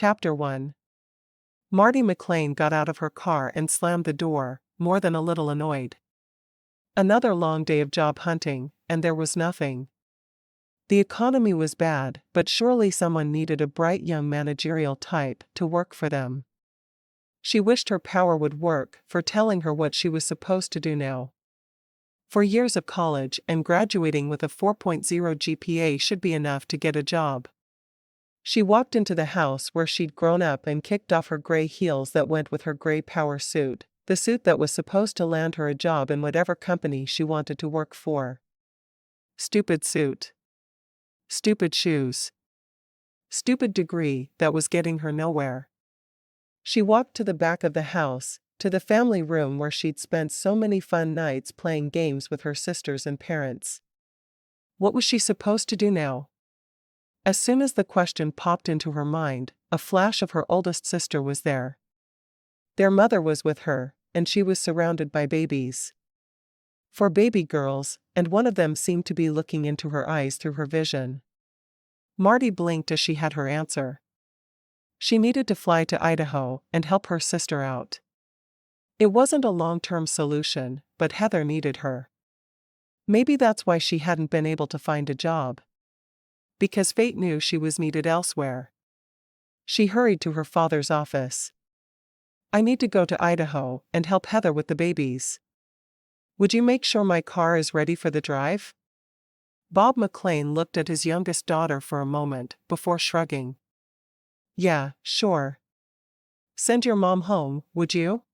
Chapter 1. Marti McClain got out of her car and slammed the door, more than a little annoyed. Another long day of job hunting, and there was nothing. The economy was bad, but surely someone needed a bright young managerial type to work for them. She wished her power would work for telling her what she was supposed to do now. 4 years of college and graduating with a 4.0 GPA should be enough to get a job. She walked into the house where she'd grown up and kicked off her gray heels that went with her gray power suit, the suit that was supposed to land her a job in whatever company she wanted to work for. Stupid suit. Stupid shoes. Stupid degree that was getting her nowhere. She walked to the back of the house, to the family room where she'd spent so many fun nights playing games with her sisters and parents. What was she supposed to do now? As soon as the question popped into her mind, a flash of her oldest sister was there. Their mother was with her, and she was surrounded by babies. 4 baby girls, and one of them seemed to be looking into her eyes through her vision. Marti blinked as she had her answer. She needed to fly to Idaho and help her sister out. It wasn't a long-term solution, but Heather needed her. Maybe that's why she hadn't been able to find a job. Because fate knew she was needed elsewhere. She hurried to her father's office. I need to go to Idaho and help Heather with the babies. Would you make sure my car is ready for the drive? Bob McClain looked at his youngest daughter for a moment before shrugging. Yeah, sure. Send your mom home, would you?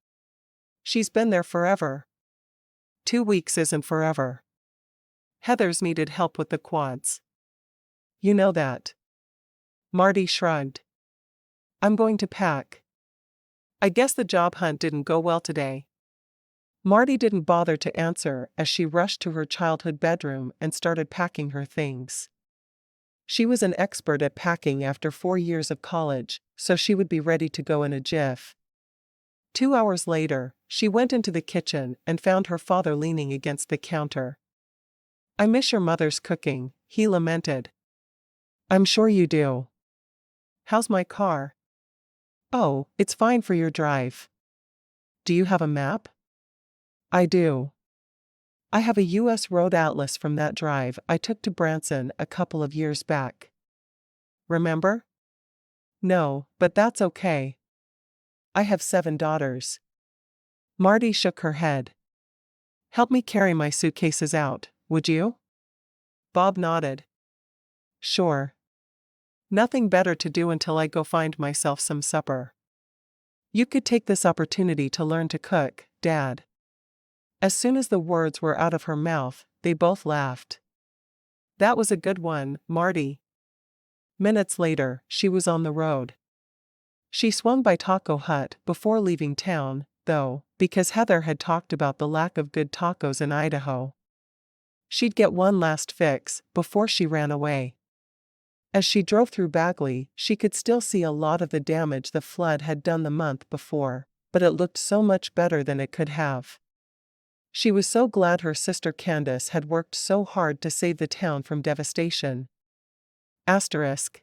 She's been there forever. 2 weeks isn't forever. Heather's needed help with the quads. You know that. Marti shrugged. I'm going to pack. I guess the job hunt didn't go well today. Marti didn't bother to answer as she rushed to her childhood bedroom and started packing her things. She was an expert at packing after 4 years of college, so she would be ready to go in a jiff. 2 hours later, she went into the kitchen and found her father leaning against the counter. I miss your mother's cooking, he lamented. I'm sure you do. How's my car? Oh, it's fine for your drive. Do you have a map? I do. I have a U.S. road atlas from that drive I took to Branson a couple of years back. Remember? No, but that's okay. I have 7 daughters. Marti shook her head. Help me carry my suitcases out, would you? Bob nodded. Sure. Nothing better to do until I go find myself some supper. You could take this opportunity to learn to cook, Dad. As soon as the words were out of her mouth, they both laughed. That was a good one, Marti. Minutes later, she was on the road. She swung by Taco Hut before leaving town, though, because Heather had talked about the lack of good tacos in Idaho. She'd get one last fix before she ran away. As she drove through Bagley, she could still see a lot of the damage the flood had done the month before, but it looked so much better than it could have. She was so glad her sister Candace had worked so hard to save the town from devastation. Asterisk.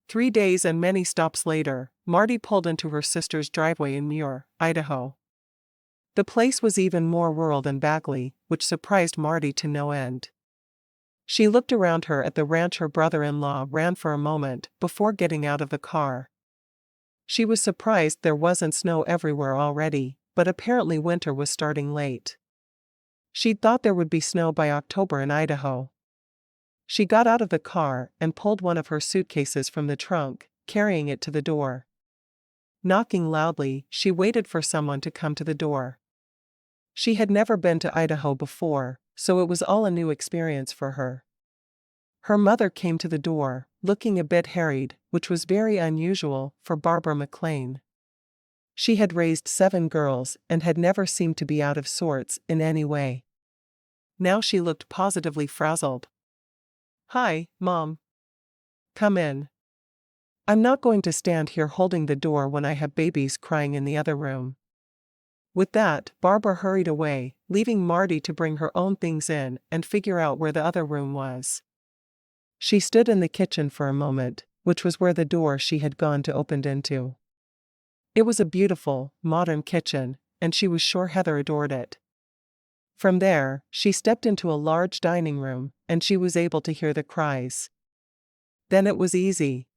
3 days and many stops later, Marti pulled into her sister's driveway in Muir, Idaho. The place was even more rural than Bagley, which surprised Marti to no end. She looked around her at the ranch her brother-in-law ran for a moment before getting out of the car. She was surprised there wasn't snow everywhere already, but apparently winter was starting late. She'd thought there would be snow by October in Idaho. She got out of the car and pulled one of her suitcases from the trunk, carrying it to the door. Knocking loudly, she waited for someone to come to the door. She had never been to Idaho before, so it was all a new experience for her. Her mother came to the door, looking a bit harried, which was very unusual for Barbara McClain. She had raised 7 girls and had never seemed to be out of sorts in any way. Now she looked positively frazzled. Hi, Mom. Come in. I'm not going to stand here holding the door when I have babies crying in the other room. With that, Barbara hurried away, leaving Marti to bring her own things in and figure out where the other room was. She stood in the kitchen for a moment, which was where the door she had gone to opened into. It was a beautiful, modern kitchen, and she was sure Heather adored it. From there, she stepped into a large dining room, and she was able to hear the cries. Then it was easy.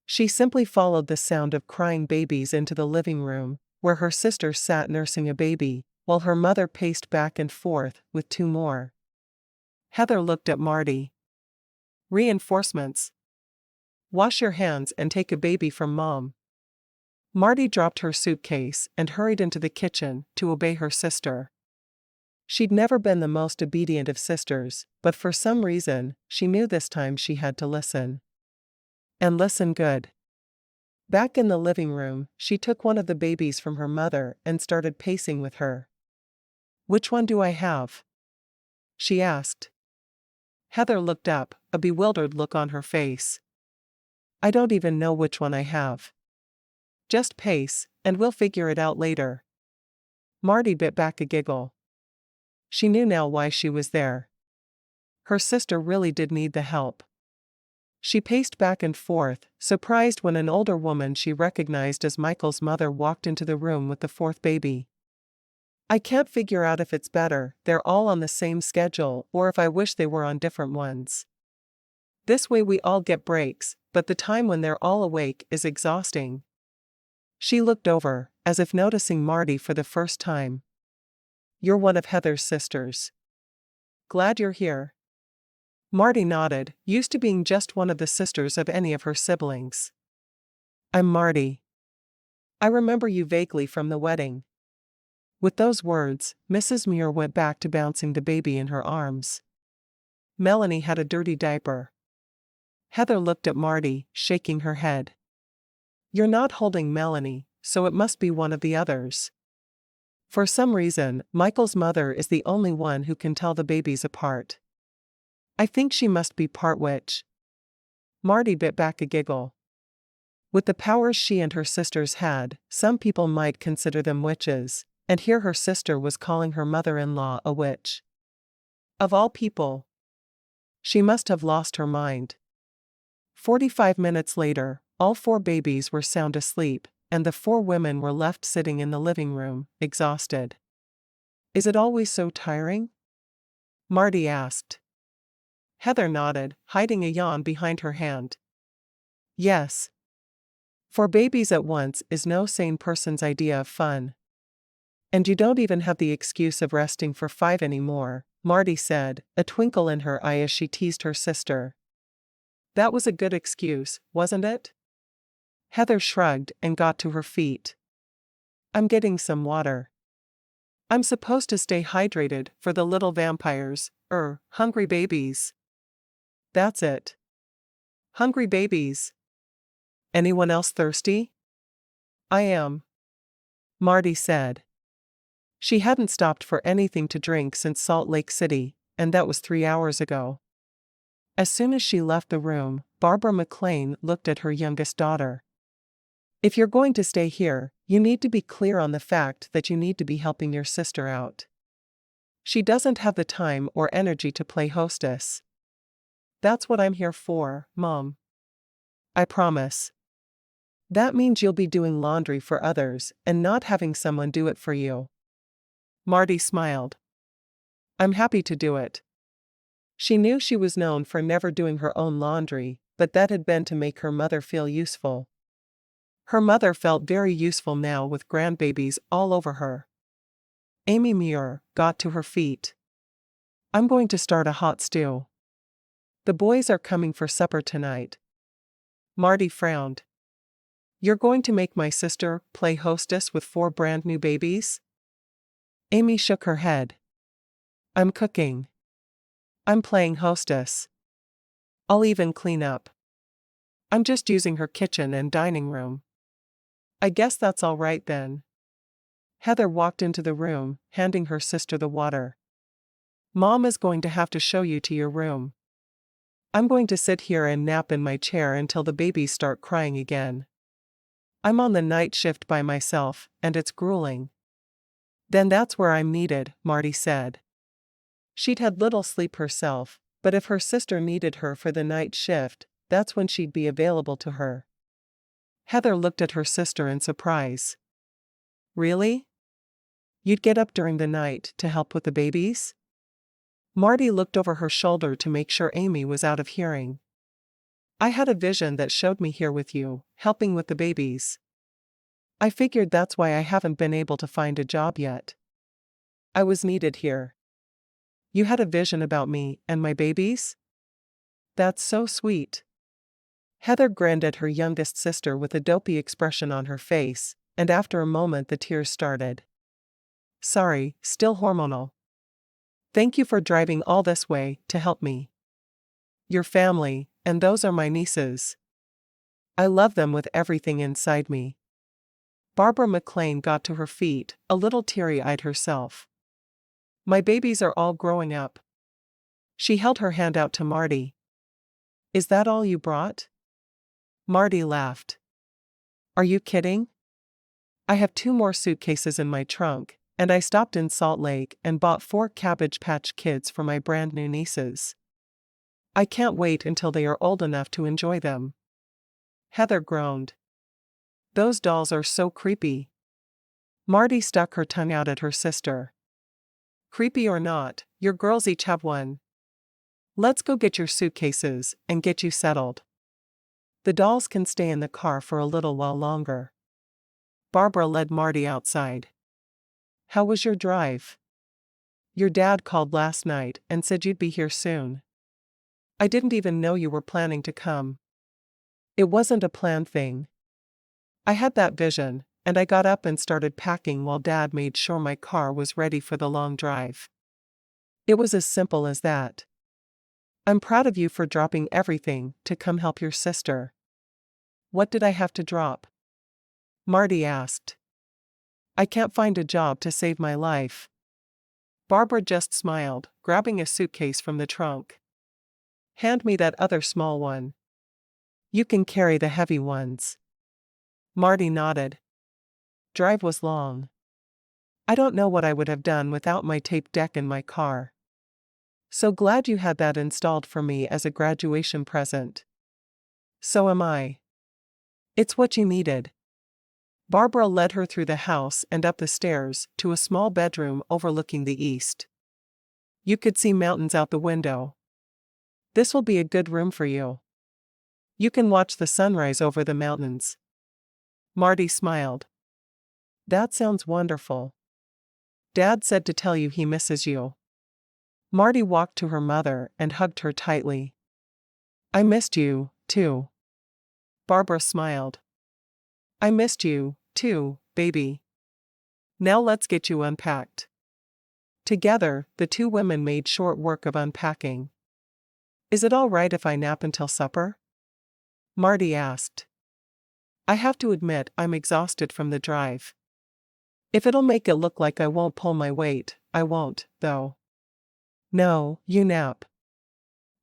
She simply followed the sound of crying babies into the living room, where her sister sat nursing a baby, while her mother paced back and forth with two more. Heather looked at Marti. Reinforcements. Wash your hands and take a baby from Mom. Marti dropped her suitcase and hurried into the kitchen to obey her sister. She'd never been the most obedient of sisters, but for some reason, she knew this time she had to listen. And listen good. Back in the living room, she took one of the babies from her mother and started pacing with her. "Which one do I have?" she asked. Heather looked up, a bewildered look on her face. "I don't even know which one I have. Just pace, and we'll figure it out later." Marti bit back a giggle. She knew now why she was there. Her sister really did need the help. She paced back and forth, surprised when an older woman she recognized as Michael's mother walked into the room with the fourth baby. "I can't figure out if it's better they're all on the same schedule or if I wish they were on different ones. This way we all get breaks, but the time when they're all awake is exhausting." She looked over, as if noticing Marti for the first time. "You're one of Heather's sisters. Glad you're here." Marti nodded, used to being just one of the sisters of any of her siblings. "I'm Marti. I remember you vaguely from the wedding." With those words, Mrs. Muir went back to bouncing the baby in her arms. Melanie had a dirty diaper. Heather looked at Marti, shaking her head. "You're not holding Melanie, so it must be one of the others." For some reason, Michael's mother is the only one who can tell the babies apart. "I think she must be part witch." Marti bit back a giggle. With the powers she and her sisters had, some people might consider them witches, and here her sister was calling her mother-in-law a witch. Of all people. She must have lost her mind. 45 minutes later, all four babies were sound asleep, and the four women were left sitting in the living room, exhausted. "Is it always so tiring?" Marti asked. Heather nodded, hiding a yawn behind her hand. "Yes. 4 babies at once is no sane person's idea of fun. And you don't even have the excuse of resting for 5 anymore," Marti said, a twinkle in her eye as she teased her sister. "That was a good excuse, wasn't it?" Heather shrugged and got to her feet. "I'm getting some water. I'm supposed to stay hydrated for the little vampires, hungry babies." "That's it. Hungry babies. Anyone else thirsty?" "I am," Marti said. She hadn't stopped for anything to drink since Salt Lake City, and that was 3 hours ago. As soon as she left the room, Barbara McClain looked at her youngest daughter. "If you're going to stay here, you need to be clear on the fact that you need to be helping your sister out. She doesn't have the time or energy to play hostess." "That's what I'm here for, Mom. I promise." "That means you'll be doing laundry for others and not having someone do it for you." Marti smiled. "I'm happy to do it." She knew she was known for never doing her own laundry, but that had been to make her mother feel useful. Her mother felt very useful now with grandbabies all over her. Amy Muir got to her feet. "I'm going to start a hot stew. The boys are coming for supper tonight." Marti frowned. "You're going to make my sister play hostess with 4 brand new babies?" Amy shook her head. "I'm cooking. I'm playing hostess. I'll even clean up. I'm just using her kitchen and dining room." "I guess that's all right then." Heather walked into the room, handing her sister the water. "Mom is going to have to show you to your room. I'm going to sit here and nap in my chair until the babies start crying again. I'm on the night shift by myself, and it's grueling." "Then that's where I'm needed," Marti said. She'd had little sleep herself, but if her sister needed her for the night shift, that's when she'd be available to her. Heather looked at her sister in surprise. Really? You'd get up during the night to help with the babies? Marti looked over her shoulder to make sure Amy was out of hearing. I had a vision that showed me here with you, helping with the babies. I figured that's why I haven't been able to find a job yet. I was needed here. You had a vision about me and my babies? That's so sweet. Heather grinned at her youngest sister with a dopey expression on her face, and after a moment the tears started. Sorry, still hormonal. Thank you for driving all this way to help me. Your family, and those are my nieces. I love them with everything inside me. Barbara McClain got to her feet, a little teary-eyed herself. My babies are all growing up. She held her hand out to Marti. Is that all you brought? Marti laughed. Are you kidding? I have 2 more suitcases in my trunk, and I stopped in Salt Lake and bought 4 Cabbage Patch Kids for my brand new nieces. I can't wait until they are old enough to enjoy them. Heather groaned. Those dolls are so creepy. Marti stuck her tongue out at her sister. Creepy or not, your girls each have one. Let's go get your suitcases and get you settled. The dolls can stay in the car for a little while longer. Barbara led Marti outside. How was your drive? Your dad called last night and said you'd be here soon. I didn't even know you were planning to come. It wasn't a planned thing. I had that vision, and I got up and started packing while Dad made sure my car was ready for the long drive. It was as simple as that. I'm proud of you for dropping everything to come help your sister. What did I have to drop? Marti asked. I can't find a job to save my life. Barbara just smiled, grabbing a suitcase from the trunk. Hand me that other small one. You can carry the heavy ones. Marti nodded. Drive was long. I don't know what I would have done without my tape deck in my car. So glad you had that installed for me as a graduation present. So am I. It's what you needed. Barbara led her through the house and up the stairs to a small bedroom overlooking the east. You could see mountains out the window. This will be a good room for you. You can watch the sunrise over the mountains. Marti smiled. That sounds wonderful. Dad said to tell you he misses you. Marti walked to her mother and hugged her tightly. I missed you, too. Barbara smiled. I missed you, too, baby. Now let's get you unpacked. Together, the 2 women made short work of unpacking. Is it all right if I nap until supper? Marti asked. I have to admit I'm exhausted from the drive. If it'll make it look like I won't pull my weight, I won't, though. No, you nap.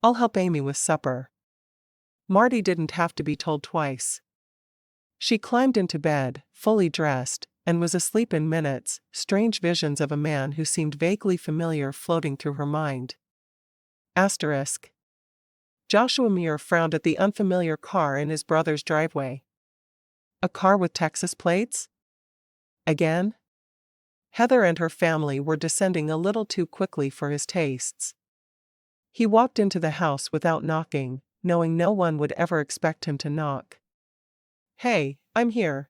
I'll help Amy with supper. Marti didn't have to be told twice. She climbed into bed, fully dressed, and was asleep in minutes, strange visions of a man who seemed vaguely familiar floating through her mind. Asterisk. Joshua Muir frowned at the unfamiliar car in his brother's driveway. A car with Texas plates? Again? Heather and her family were descending a little too quickly for his tastes. He walked into the house without knocking, knowing no one would ever expect him to knock. Hey, I'm here.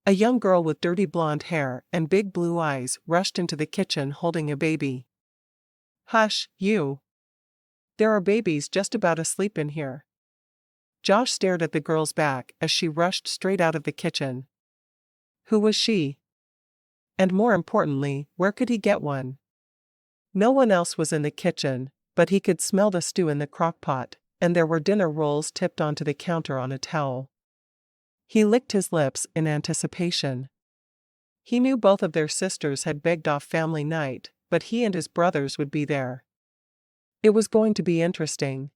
A young girl with dirty blonde hair and big blue eyes rushed into the kitchen holding a baby. Hush, you. There are babies just about asleep in here. Josh stared at the girl's back as she rushed straight out of the kitchen. Who was she? And more importantly, where could he get one? No one else was in the kitchen, but he could smell the stew in the crock-pot, and there were dinner rolls tipped onto the counter on a towel. He licked his lips in anticipation. He knew both of their sisters had begged off family night, but he and his brothers would be there. It was going to be interesting.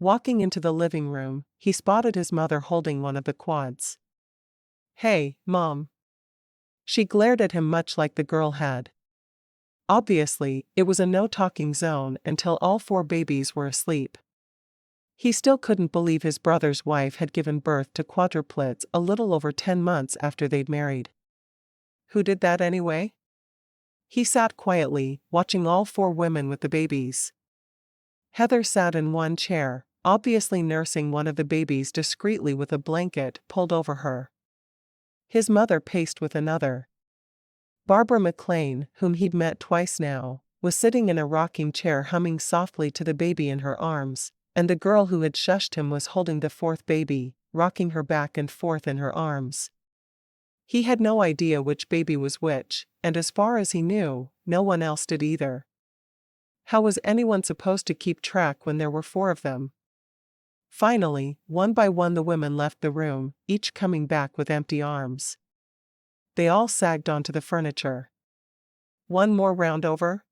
Walking into the living room, he spotted his mother holding one of the quads. Hey, Mom. She glared at him much like the girl had. Obviously, it was a no-talking zone until all 4 babies were asleep. He still couldn't believe his brother's wife had given birth to quadruplets a little over 10 months after they'd married. Who did that anyway? He sat quietly, watching all 4 women with the babies. Heather sat in one chair, obviously nursing one of the babies discreetly with a blanket pulled over her. His mother paced with another. Barbara McClain, whom he'd met twice now, was sitting in a rocking chair humming softly to the baby in her arms, and the girl who had shushed him was holding the 4th baby, rocking her back and forth in her arms. He had no idea which baby was which, and as far as he knew, no one else did either. How was anyone supposed to keep track when there were 4 of them? Finally, one by one the women left the room, each coming back with empty arms. They all sagged onto the furniture. "One more round over?"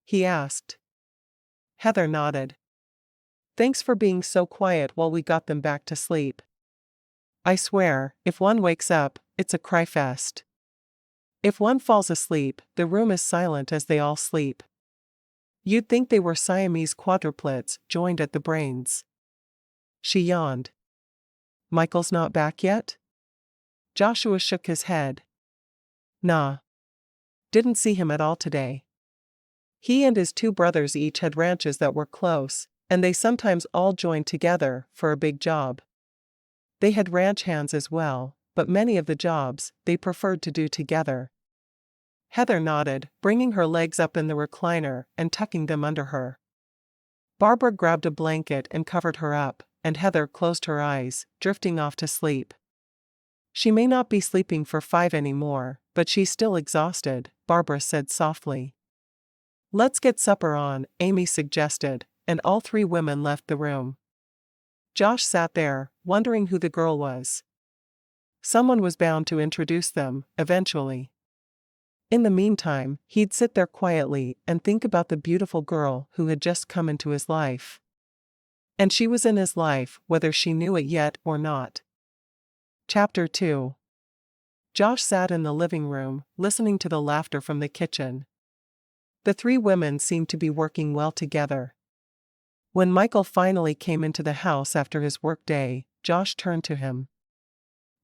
he asked. Heather nodded. "Thanks for being so quiet while we got them back to sleep. I swear, if one wakes up, it's a cry fest. If one falls asleep, the room is silent as they all sleep. You'd think they were Siamese quadruplets joined at the brains." She yawned. "Michael's not back yet?" Joshua shook his head. "Nah. Didn't see him at all today. He and his 2 brothers each had ranches that were close, and they sometimes all joined together for a big job. They had ranch hands as well, but many of the jobs they preferred to do together." Heather nodded, bringing her legs up in the recliner and tucking them under her. Barbara grabbed a blanket and covered her up, and Heather closed her eyes, drifting off to sleep. "She may not be sleeping for 5 anymore, but she's still exhausted," Barbara said softly. "Let's get supper on," Amy suggested, and all 3 women left the room. Josh sat there, wondering who the girl was. Someone was bound to introduce them, eventually. In the meantime, he'd sit there quietly and think about the beautiful girl who had just come into his life. And she was in his life, whether she knew it yet or not. Chapter 2. Josh sat in the living room, listening to the laughter from the kitchen. The 3 women seemed to be working well together. When Michael finally came into the house after his work day, Josh turned to him.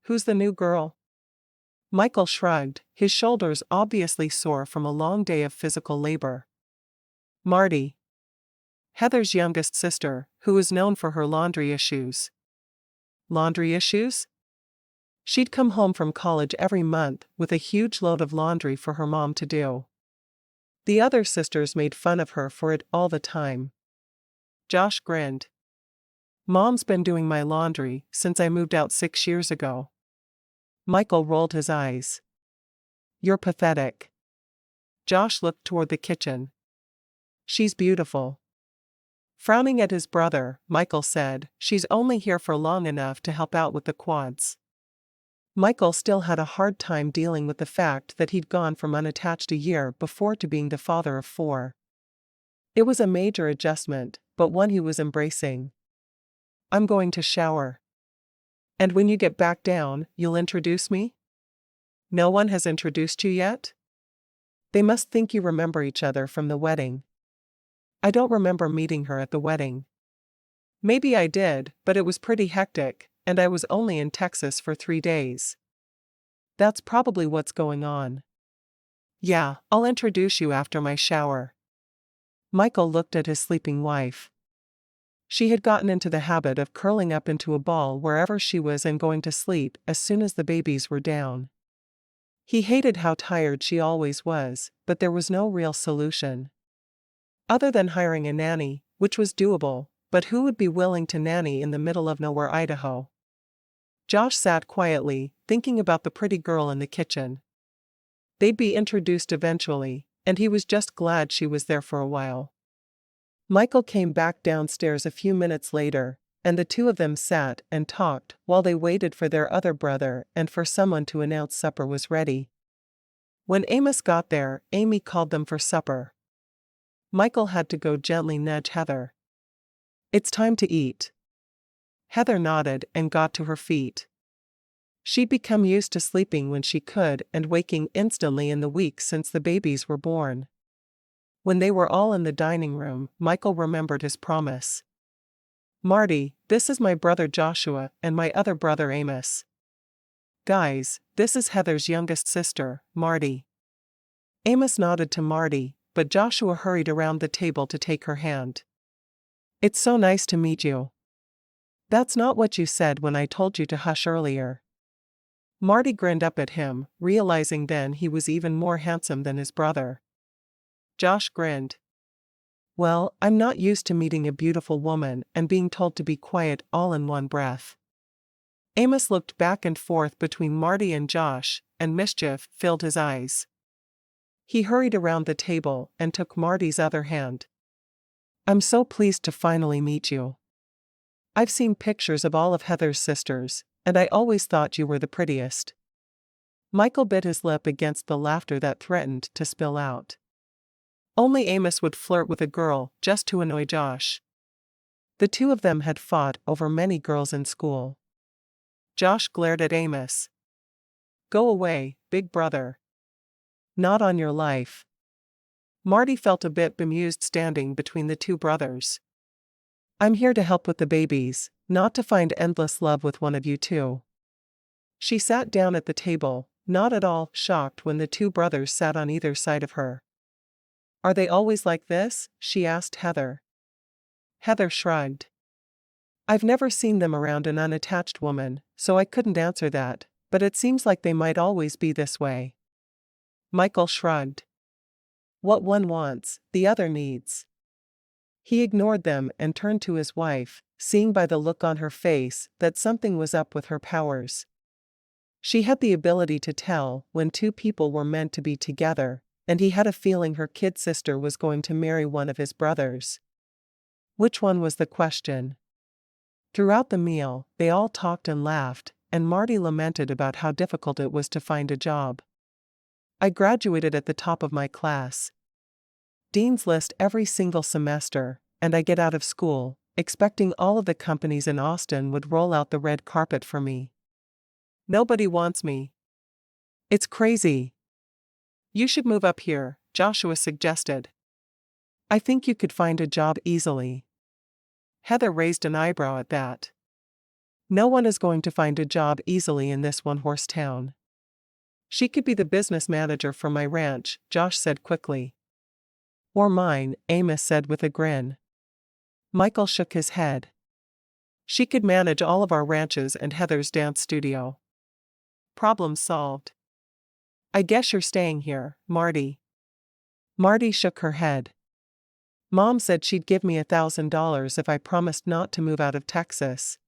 "Who's the new girl?" Michael shrugged, his shoulders obviously sore from a long day of physical labor. "Marti. Heather's youngest sister, who is known for her laundry issues." "Laundry issues?" She'd come home from college every month with a huge load of laundry for her mom to do. The other sisters made fun of her for it all the time. Josh grinned. "Mom's been doing my laundry since I moved out 6 years ago." Michael rolled his eyes. "You're pathetic." Josh looked toward the kitchen. "She's beautiful." Frowning at his brother, Michael said, "She's only here for long enough to help out with the quads." Michael still had a hard time dealing with the fact that he'd gone from unattached a year before to being the father of 4. It was a major adjustment, but one he was embracing. "I'm going to shower. And when you get back down, you'll introduce me?" "No one has introduced you yet?" "They must think you remember each other from the wedding." "I don't remember meeting her at the wedding." "Maybe I did, but it was pretty hectic, and I was only in Texas for 3 days. That's probably what's going on." "Yeah, I'll introduce you after my shower." Michael looked at his sleeping wife. She had gotten into the habit of curling up into a ball wherever she was and going to sleep as soon as the babies were down. He hated how tired she always was, but there was no real solution. Other than hiring a nanny, which was doable, but who would be willing to nanny in the middle of nowhere, Idaho? Josh sat quietly, thinking about the pretty girl in the kitchen. They'd be introduced eventually, and he was just glad she was there for a while. Michael came back downstairs a few minutes later, and the 2 of them sat and talked while they waited for their other brother and for someone to announce supper was ready. When Amos got there, Amy called them for supper. Michael had to go gently nudge Heather. "It's time to eat." Heather nodded and got to her feet. She'd become used to sleeping when she could and waking instantly in the weeks since the babies were born. When they were all in the dining room, Michael remembered his promise. Marty, this is my brother Joshua and my other brother Amos. Guys, this is Heather's youngest sister, Marty. Amos nodded to Marty, but Joshua hurried around the table to take her hand. It's so nice to meet you. That's not what you said when I told you to hush earlier. Marty grinned up at him, realizing then he was even more handsome than his brother. Josh grinned. Well, I'm not used to meeting a beautiful woman and being told to be quiet all in one breath. Amos looked back and forth between Marty and Josh, and mischief filled his eyes. He hurried around the table and took Marty's other hand. I'm so pleased to finally meet you. I've seen pictures of all of Heather's sisters, and I always thought you were the prettiest. Michael bit his lip against the laughter that threatened to spill out. Only Amos would flirt with a girl just to annoy Josh. The two of them had fought over many girls in school. Josh glared at Amos. Go away, big brother. Not on your life. Marty felt a bit bemused standing between the two brothers. I'm here to help with the babies, not to find endless love with one of you two. She sat down at the table, not at all shocked when the two brothers sat on either side of her. Are they always like this? She asked Heather. Heather shrugged. I've never seen them around an unattached woman, so I couldn't answer that, but it seems like they might always be this way. Michael shrugged. What one wants, the other needs. He ignored them and turned to his wife, seeing by the look on her face that something was up with her powers. She had the ability to tell when two people were meant to be together, and he had a feeling her kid sister was going to marry one of his brothers. Which one was the question? Throughout the meal, they all talked and laughed, and Marty lamented about how difficult it was to find a job. I graduated at the top of my class. Dean's list every single semester, and I get out of school, expecting all of the companies in Austin would roll out the red carpet for me. Nobody wants me. It's crazy. You should move up here, Joshua suggested. I think you could find a job easily. Heather raised an eyebrow at that. No one is going to find a job easily in this one-horse town. She could be the business manager for my ranch, Josh said quickly. Or mine, Amos said with a grin. Michael shook his head. She could manage all of our ranches and Heather's dance studio. Problem solved. I guess you're staying here, Marty. Marty shook her head. Mom said she'd give me $1,000 if I promised not to move out of Texas.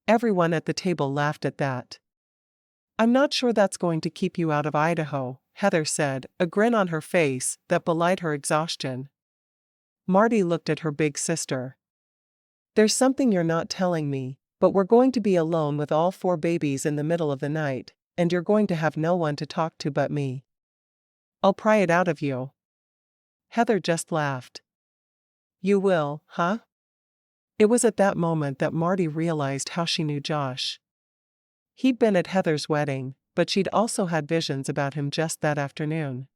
Everyone at the table laughed at that. I'm not sure that's going to keep you out of Idaho, Heather said, a grin on her face that belied her exhaustion. Marty looked at her big sister. There's something you're not telling me, but we're going to be alone with all 4 babies in the middle of the night, and you're going to have no one to talk to but me. I'll pry it out of you. Heather just laughed. You will, huh? It was at that moment that Marty realized how she knew Josh. He'd been at Heather's wedding, but she'd also had visions about him just that afternoon.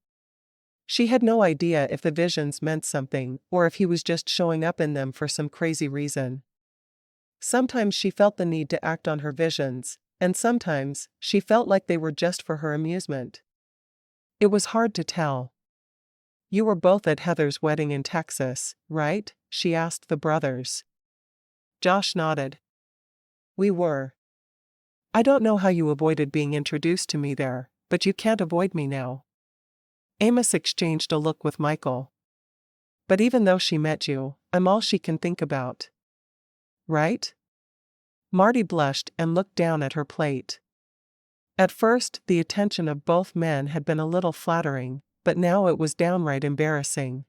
She had no idea if the visions meant something or if he was just showing up in them for some crazy reason. Sometimes she felt the need to act on her visions, and sometimes she felt like they were just for her amusement. It was hard to tell. You were both at Heather's wedding in Texas, right? She asked the brothers. Josh nodded. We were. I don't know how you avoided being introduced to me there, but you can't avoid me now. Amos exchanged a look with Michael. But even though she met you, I'm all she can think about. Right? Marty blushed and looked down at her plate. At first, the attention of both men had been a little flattering, but now it was downright embarrassing.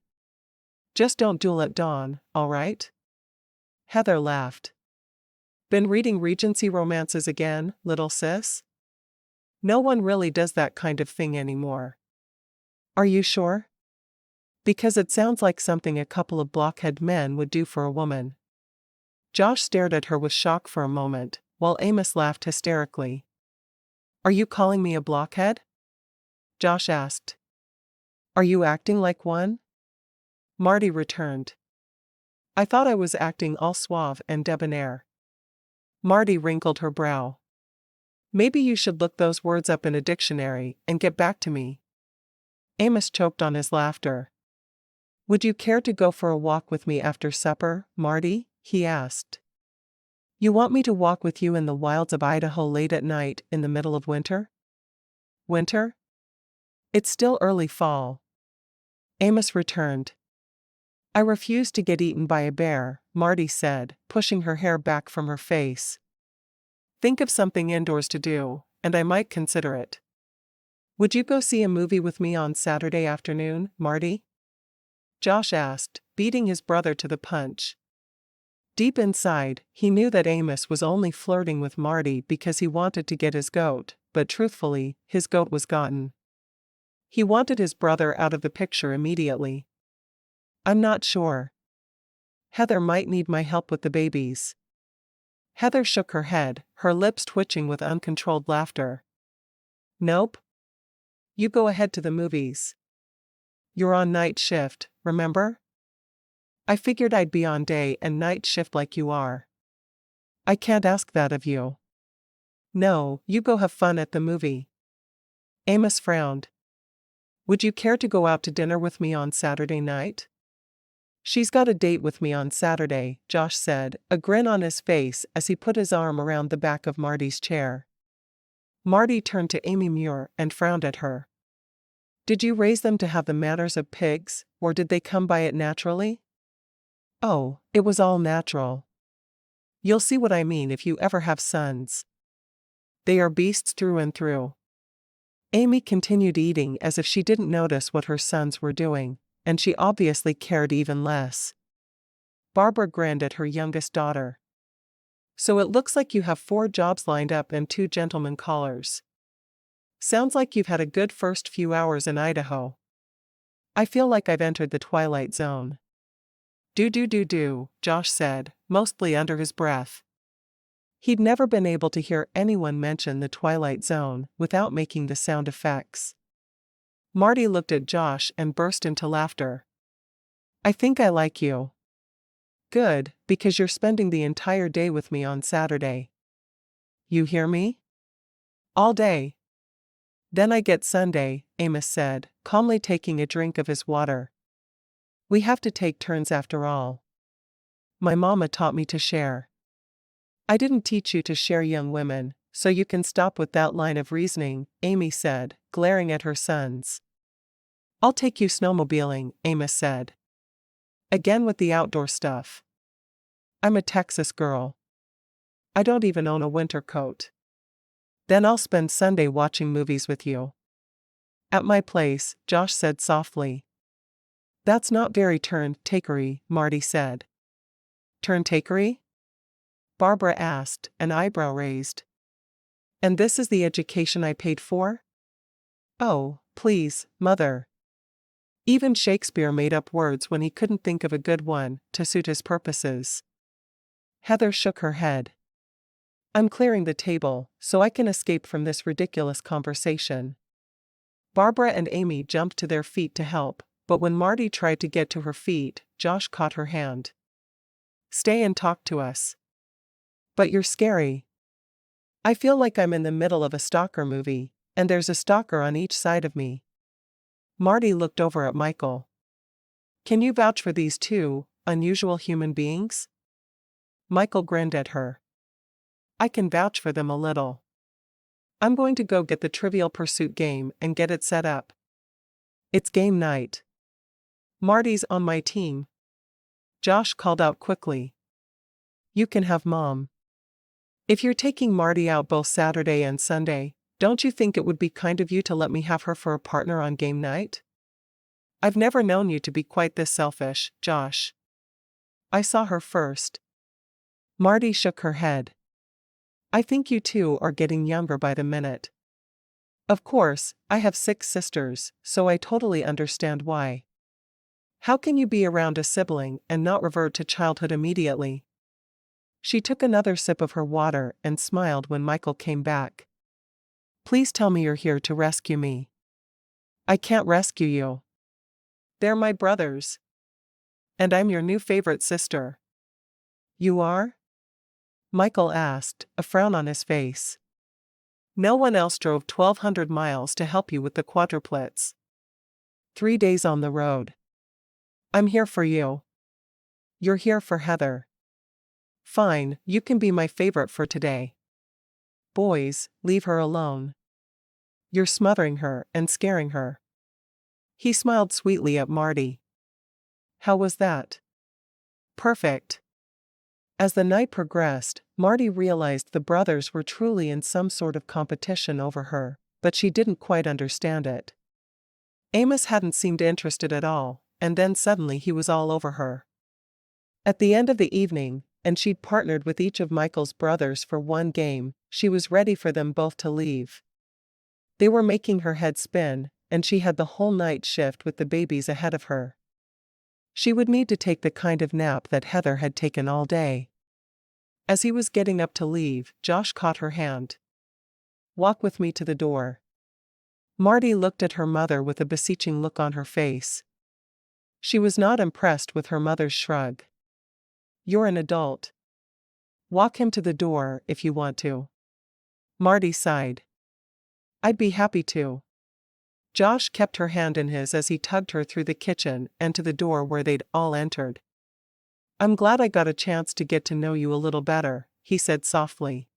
Just don't duel at dawn, all right? Heather laughed. Been reading Regency romances again, little sis? No one really does that kind of thing anymore. Are you sure? Because it sounds like something a couple of blockhead men would do for a woman. Josh stared at her with shock for a moment, while Amos laughed hysterically. Are you calling me a blockhead? Josh asked. Are you acting like one? Marty returned. I thought I was acting all suave and debonair. Marti wrinkled her brow. Maybe you should look those words up in a dictionary and get back to me. Amos choked on his laughter. Would you care to go for a walk with me after supper, Marti? He asked. You want me to walk with you in the wilds of Idaho late at night in the middle of winter? Winter? It's still early fall. Amos returned. I refuse to get eaten by a bear, Marti said, pushing her hair back from her face. Think of something indoors to do, and I might consider it. Would you go see a movie with me on Saturday afternoon, Marti? Josh asked, beating his brother to the punch. Deep inside, he knew that Amos was only flirting with Marti because he wanted to get his goat, but truthfully, his goat was gotten. He wanted his brother out of the picture immediately. I'm not sure. Heather might need my help with the babies. Heather shook her head, her lips twitching with uncontrolled laughter. Nope. You go ahead to the movies. You're on night shift, remember? I figured I'd be on day and night shift like you are. I can't ask that of you. No, you go have fun at the movie. Amos frowned. Would you care to go out to dinner with me on Saturday night? She's got a date with me on Saturday, Josh said, a grin on his face as he put his arm around the back of Marti's chair. Marti turned to Amy Muir and frowned at her. Did you raise them to have the manners of pigs, or did they come by it naturally? Oh, it was all natural. You'll see what I mean if you ever have sons. They are beasts through and through. Amy continued eating as if she didn't notice what her sons were doing, and she obviously cared even less. Barbara grinned at her youngest daughter. So it looks like you have 4 jobs lined up and 2 gentlemen callers. Sounds like you've had a good first few hours in Idaho. I feel like I've entered the twilight zone. Do, Josh said, mostly under his breath. He'd never been able to hear anyone mention the twilight zone without making the sound effects. Marti looked at Josh and burst into laughter. I think I like you. Good, because you're spending the entire day with me on Saturday. You hear me? All day. Then I get Sunday, Amos said, calmly taking a drink of his water. We have to take turns after all. My mama taught me to share. I didn't teach you to share, young women, so you can stop with that line of reasoning, Amy said, glaring at her sons. I'll take you snowmobiling, Amos said. Again with the outdoor stuff. I'm a Texas girl. I don't even own a winter coat. Then I'll spend Sunday watching movies with you. At my place, Josh said softly. That's not very turn-takery, Marti said. Turn-takery? Barbara asked, an eyebrow raised. And this is the education I paid for? Oh, please, Mother. Even Shakespeare made up words when he couldn't think of a good one to suit his purposes. Heather shook her head. I'm clearing the table so I can escape from this ridiculous conversation. Barbara and Amy jumped to their feet to help, but when Marti tried to get to her feet, Josh caught her hand. Stay and talk to us. But you're scary. I feel like I'm in the middle of a stalker movie, and there's a stalker on each side of me. Marti looked over at Michael. Can you vouch for these 2 unusual human beings? Michael grinned at her. I can vouch for them a little. I'm going to go get the Trivial Pursuit game and get it set up. It's game night. Marti's on my team. Josh called out quickly. You can have Mom. If you're taking Marti out both Saturday and Sunday, don't you think it would be kind of you to let me have her for a partner on game night? I've never known you to be quite this selfish, Josh. I saw her first. Marti shook her head. I think you 2 are getting younger by the minute. Of course, I have 6 sisters, so I totally understand why. How can you be around a sibling and not revert to childhood immediately? She took another sip of her water and smiled when Michael came back. Please tell me you're here to rescue me. I can't rescue you. They're my brothers. And I'm your new favorite sister. You are? Michael asked, a frown on his face. No one else drove 1,200 miles to help you with the quadruplets. 3 days on the road. I'm here for you. You're here for Heather. Fine, you can be my favorite for today. Boys, leave her alone. You're smothering her and scaring her. He smiled sweetly at Marti. How was that? Perfect. As the night progressed, Marti realized the brothers were truly in some sort of competition over her, but she didn't quite understand it. Amos hadn't seemed interested at all, and then suddenly he was all over her. At the end of the evening, and she'd partnered with each of Michael's brothers for one game, she was ready for them both to leave. They were making her head spin, and she had the whole night shift with the babies ahead of her. She would need to take the kind of nap that Heather had taken all day. As he was getting up to leave, Josh caught her hand. Walk with me to the door. Marti looked at her mother with a beseeching look on her face. She was not impressed with her mother's shrug. You're an adult. Walk him to the door if you want to. Marti sighed. I'd be happy to. Josh kept her hand in his as he tugged her through the kitchen and to the door where they'd all entered. I'm glad I got a chance to get to know you a little better, he said softly.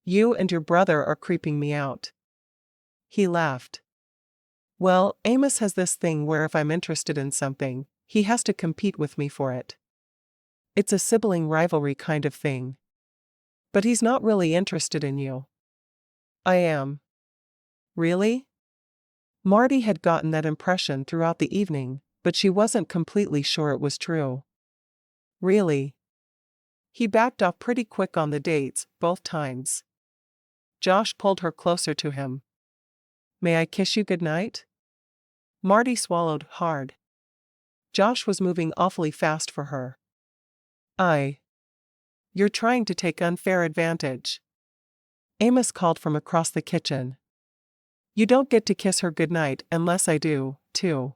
You and your brother are creeping me out. He laughed. Well, Amos has this thing where if I'm interested in something, he has to compete with me for it. It's a sibling rivalry kind of thing. But he's not really interested in you. I am. Really? Marti had gotten that impression throughout the evening, but she wasn't completely sure it was true. Really? He backed off pretty quick on the dates, both times. Josh pulled her closer to him. May I kiss you goodnight? Marti swallowed hard. Josh was moving awfully fast for her. You're trying to take unfair advantage. Amos called from across the kitchen. You don't get to kiss her goodnight unless I do, too.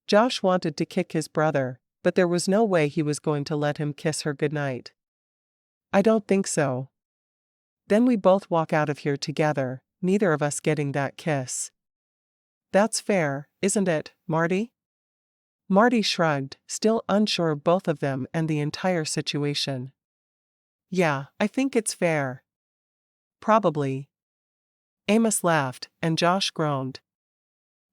Josh wanted to kick his brother, but there was no way he was going to let him kiss her goodnight. I don't think so. Then we both walk out of here together, neither of us getting that kiss. That's fair, isn't it, Marti? Marti shrugged, still unsure of both of them and the entire situation. Yeah, I think it's fair. Probably. Amos laughed, and Josh groaned.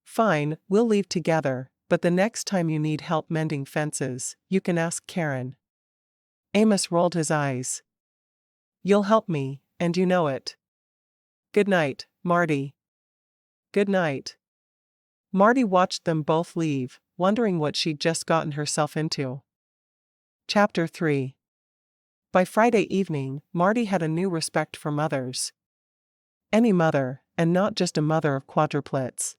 Fine, we'll leave together, but the next time you need help mending fences, you can ask Karen. Amos rolled his eyes. You'll help me, and you know it. Good night, Marti. Good night. Marti watched them both leave, wondering what she'd just gotten herself into. Chapter 3. By Friday evening, Marti had a new respect for mothers. Any mother, and not just a mother of quadruplets.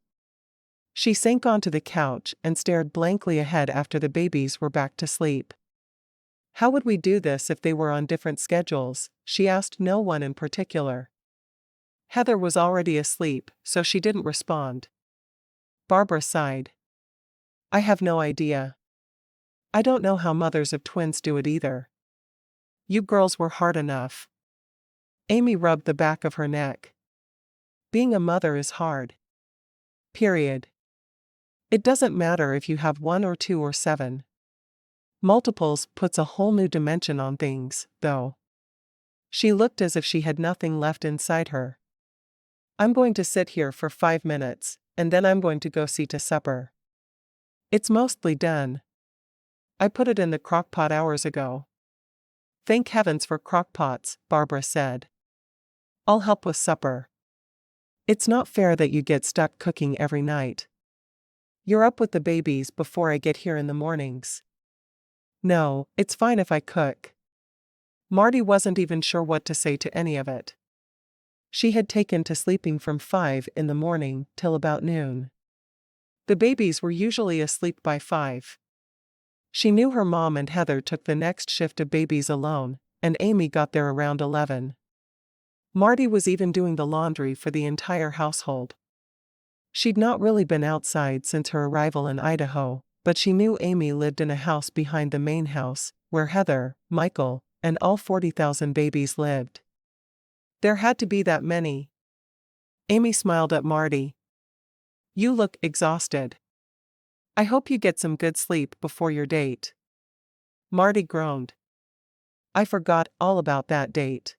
She sank onto the couch and stared blankly ahead after the babies were back to sleep. How would we do this if they were on different schedules? She asked no one in particular. Heather was already asleep, so she didn't respond. Barbara sighed. I have no idea. I don't know how mothers of twins do it either. You girls were hard enough. Amy rubbed the back of her neck. Being a mother is hard. Period. It doesn't matter if you have 1 or 2 or 7. Multiples puts a whole new dimension on things, though. She looked as if she had nothing left inside her. I'm going to sit here for 5 minutes, and then I'm going to go see to supper. It's mostly done. I put it in the crock-pot hours ago. Thank heavens for crock-pots, Barbara said. I'll help with supper. It's not fair that you get stuck cooking every night. You're up with the babies before I get here in the mornings. No, it's fine if I cook. Marti wasn't even sure what to say to any of it. She had taken to sleeping from 5 in the morning till about noon. The babies were usually asleep by 5. She knew her mom and Heather took the next shift of babies alone, and Amy got there around 11. Marti was even doing the laundry for the entire household. She'd not really been outside since her arrival in Idaho, but she knew Amy lived in a house behind the main house, where Heather, Michael, and all 40,000 babies lived. There had to be that many. Amy smiled at Marti. You look exhausted. I hope you get some good sleep before your date. Marti groaned. I forgot all about that date.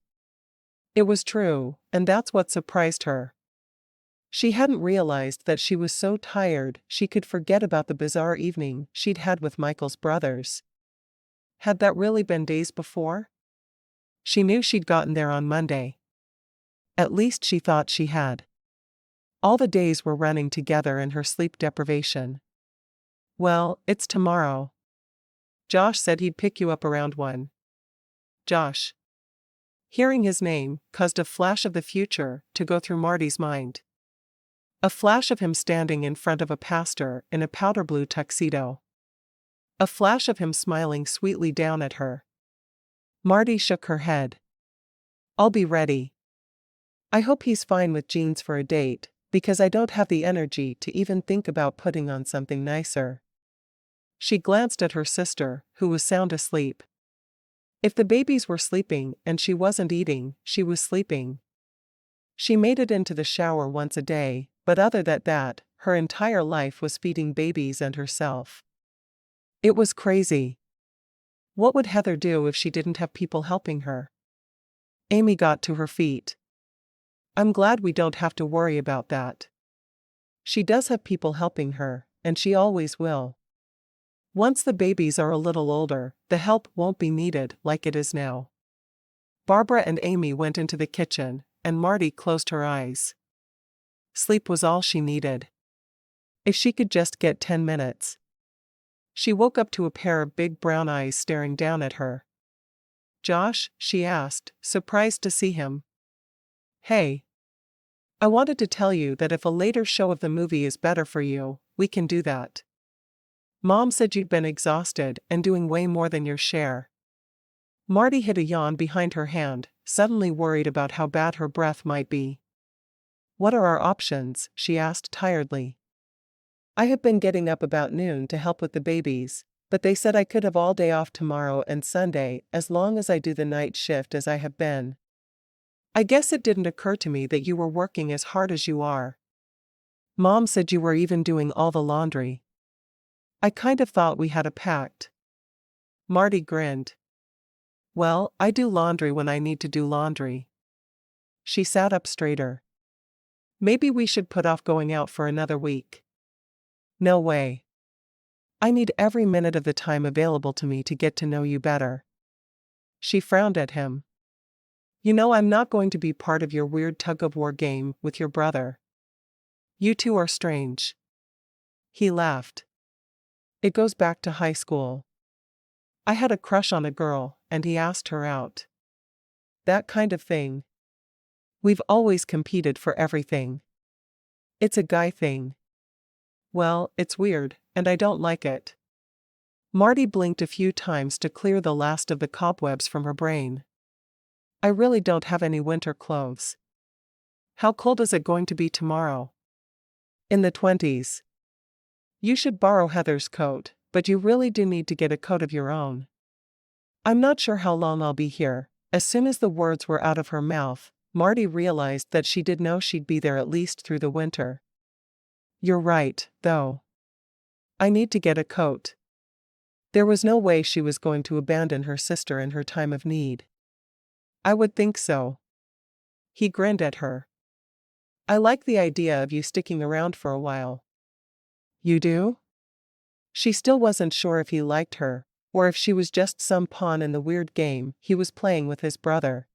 It was true, and that's what surprised her. She hadn't realized that she was so tired she could forget about the bizarre evening she'd had with Michael's brothers. Had that really been days before? She knew she'd gotten there on Monday. At least she thought she had. All the days were running together in her sleep deprivation. Well, it's tomorrow. Josh said he'd pick you up around 1. Josh. Hearing his name caused a flash of the future to go through Marti's mind. A flash of him standing in front of a pastor in a powder blue tuxedo. A flash of him smiling sweetly down at her. Marti shook her head. I'll be ready. I hope he's fine with jeans for a date, because I don't have the energy to even think about putting on something nicer. She glanced at her sister, who was sound asleep. If the babies were sleeping and she wasn't eating, she was sleeping. She made it into the shower once a day, but other than that, her entire life was feeding babies and herself. It was crazy. What would Heather do if she didn't have people helping her? Amy got to her feet. I'm glad we don't have to worry about that. She does have people helping her, and she always will. Once the babies are a little older, the help won't be needed like it is now. Barbara and Amy went into the kitchen, and Marti closed her eyes. Sleep was all she needed. If she could just get 10 minutes. She woke up to a pair of big brown eyes staring down at her. Josh, she asked, surprised to see him. Hey. I wanted to tell you that if a later show of the movie is better for you, we can do that. Mom said you'd been exhausted and doing way more than your share. Marti hid a yawn behind her hand, suddenly worried about how bad her breath might be. What are our options? She asked tiredly. I have been getting up about noon to help with the babies, but they said I could have all day off tomorrow and Sunday as long as I do the night shift as I have been. I guess it didn't occur to me that you were working as hard as you are. Mom said you were even doing all the laundry. I kind of thought we had a pact. Marti grinned. Well, I do laundry when I need to do laundry. She sat up straighter. Maybe we should put off going out for another week. No way. I need every minute of the time available to me to get to know you better. She frowned at him. You know I'm not going to be part of your weird tug-of-war game with your brother. You two are strange. He laughed. It goes back to high school. I had a crush on a girl, and he asked her out. That kind of thing. We've always competed for everything. It's a guy thing. Well, it's weird, and I don't like it. Marti blinked a few times to clear the last of the cobwebs from her brain. I really don't have any winter clothes. How cold is it going to be tomorrow? In the 20s. You should borrow Heather's coat, but you really do need to get a coat of your own. I'm not sure how long I'll be here. As soon as the words were out of her mouth, Marti realized that she did know she'd be there at least through the winter. You're right, though. I need to get a coat. There was no way she was going to abandon her sister in her time of need. I would think so. He grinned at her. I like the idea of you sticking around for a while. You do? She still wasn't sure if he liked her, or if she was just some pawn in the weird game he was playing with his brother.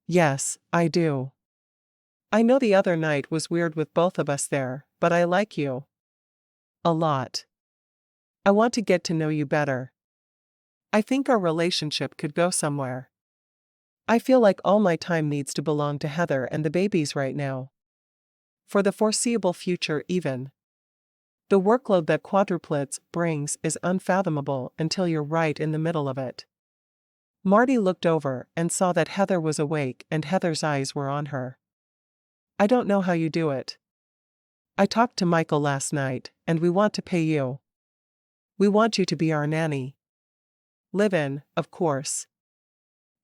Yes, I do. I know the other night was weird with both of us there, but I like you. A lot. I want to get to know you better. I think our relationship could go somewhere. I feel like all my time needs to belong to Heather and the babies right now. For the foreseeable future even. The workload that quadruplets brings is unfathomable until you're right in the middle of it. Marti looked over and saw that Heather was awake and Heather's eyes were on her. I don't know how you do it. I talked to Michael last night, and we want to pay you. We want you to be our nanny. Live in, of course.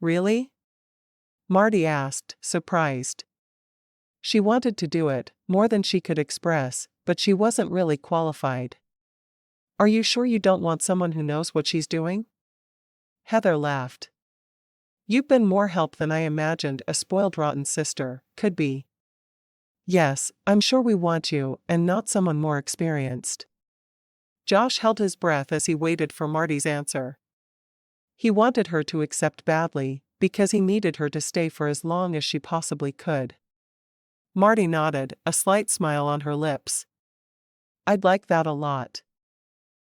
Really? Marti asked, surprised. She wanted to do it, more than she could express, but she wasn't really qualified. Are you sure you don't want someone who knows what she's doing? Heather laughed. You've been more help than I imagined a spoiled rotten sister could be. Yes, I'm sure we want you, and not someone more experienced. Josh held his breath as he waited for Marti's answer. He wanted her to accept badly, because he needed her to stay for as long as she possibly could. Marti nodded, a slight smile on her lips. I'd like that a lot.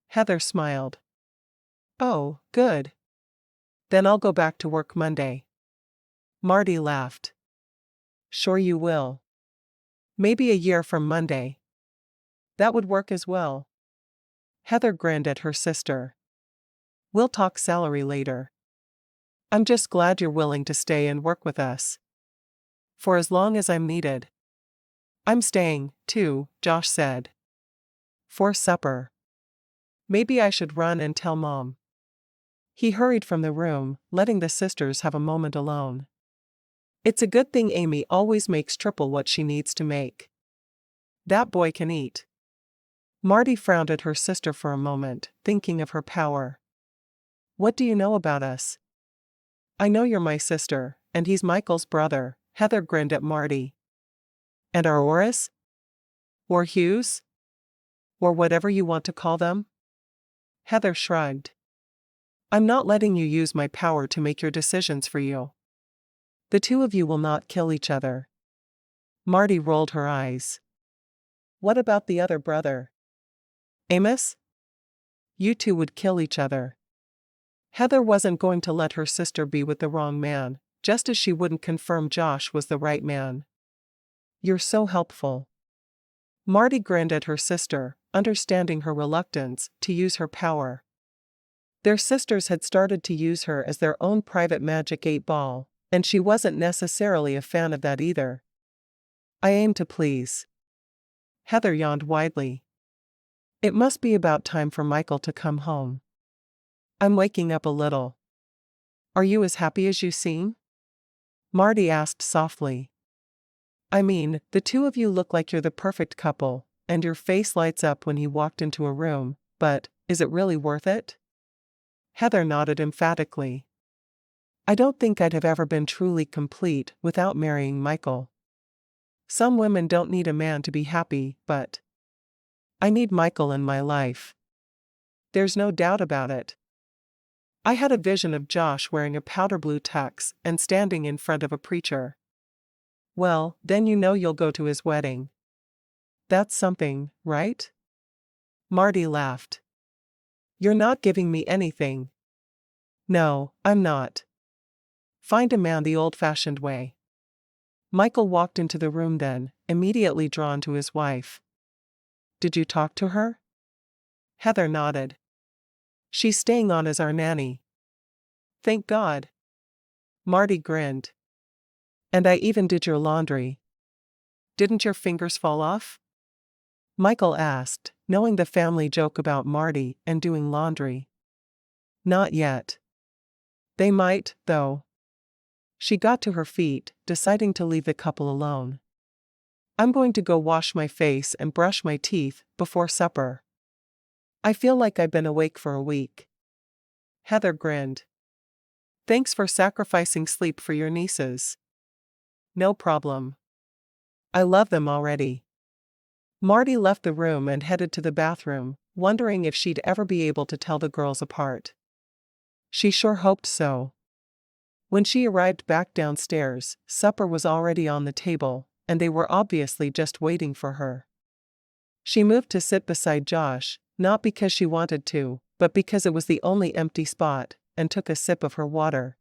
Heather smiled. Oh, good. Then I'll go back to work Monday. Marti laughed. Sure you will. Maybe a year from Monday. That would work as well. Heather grinned at her sister. We'll talk salary later. I'm just glad you're willing to stay and work with us. For as long as I'm needed. I'm staying, too, Josh said. For supper. Maybe I should run and tell Mom. He hurried from the room, letting the sisters have a moment alone. It's a good thing Amy always makes triple what she needs to make. That boy can eat. Marti frowned at her sister for a moment, thinking of her power. What do you know about us? I know you're my sister, and he's Michael's brother, Heather grinned at Marti. And our Oris? Or Hughes? Or whatever you want to call them? Heather shrugged. I'm not letting you use my power to make your decisions for you. The two of you will not kill each other. Marti rolled her eyes. What about the other brother? Amos? You two would kill each other. Heather wasn't going to let her sister be with the wrong man, just as she wouldn't confirm Josh was the right man. You're so helpful. Marti grinned at her sister, understanding her reluctance to use her power. Their sisters had started to use her as their own private magic 8-ball, and she wasn't necessarily a fan of that either. I aim to please. Heather yawned widely. It must be about time for Michael to come home. I'm waking up a little. Are you as happy as you seem? Marti asked softly. I mean, the two of you look like you're the perfect couple, and your face lights up when you walked into a room, but, is it really worth it? Heather nodded emphatically. I don't think I'd have ever been truly complete without marrying Michael. Some women don't need a man to be happy, but I need Michael in my life. There's no doubt about it. I had a vision of Josh wearing a powder blue tux and standing in front of a preacher. Well, then you know you'll go to his wedding. That's something, right? Marti laughed. You're not giving me anything. No, I'm not. Find a man the old-fashioned way. Michael walked into the room then, immediately drawn to his wife. Did you talk to her? Heather nodded. She's staying on as our nanny. Thank God. Marti grinned. And I even did your laundry. Didn't your fingers fall off? Michael asked, knowing the family joke about Marti and doing laundry. Not yet. They might, though. She got to her feet, deciding to leave the couple alone. I'm going to go wash my face and brush my teeth before supper. I feel like I've been awake for a week. Heather grinned. Thanks for sacrificing sleep for your nieces. No problem. I love them already. Marti left the room and headed to the bathroom, wondering if she'd ever be able to tell the girls apart. She sure hoped so. When she arrived back downstairs, supper was already on the table, and they were obviously just waiting for her. She moved to sit beside Josh, not because she wanted to, but because it was the only empty spot, and took a sip of her water.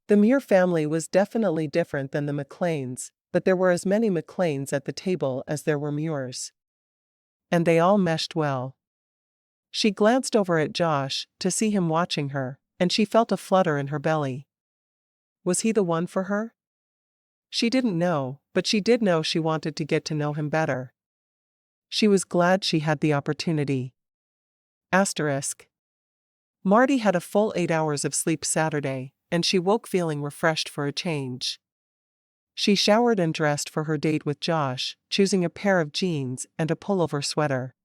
The Muir family was definitely different than the McClains, but there were as many McClains at the table as there were Muirs. And they all meshed well. She glanced over at Josh to see him watching her, and she felt a flutter in her belly. Was he the one for her? She didn't know, but she did know she wanted to get to know him better. She was glad she had the opportunity. Asterisk. Marti had a full 8 hours of sleep Saturday, and she woke feeling refreshed for a change. She showered and dressed for her date with Josh, choosing a pair of jeans and a pullover sweater.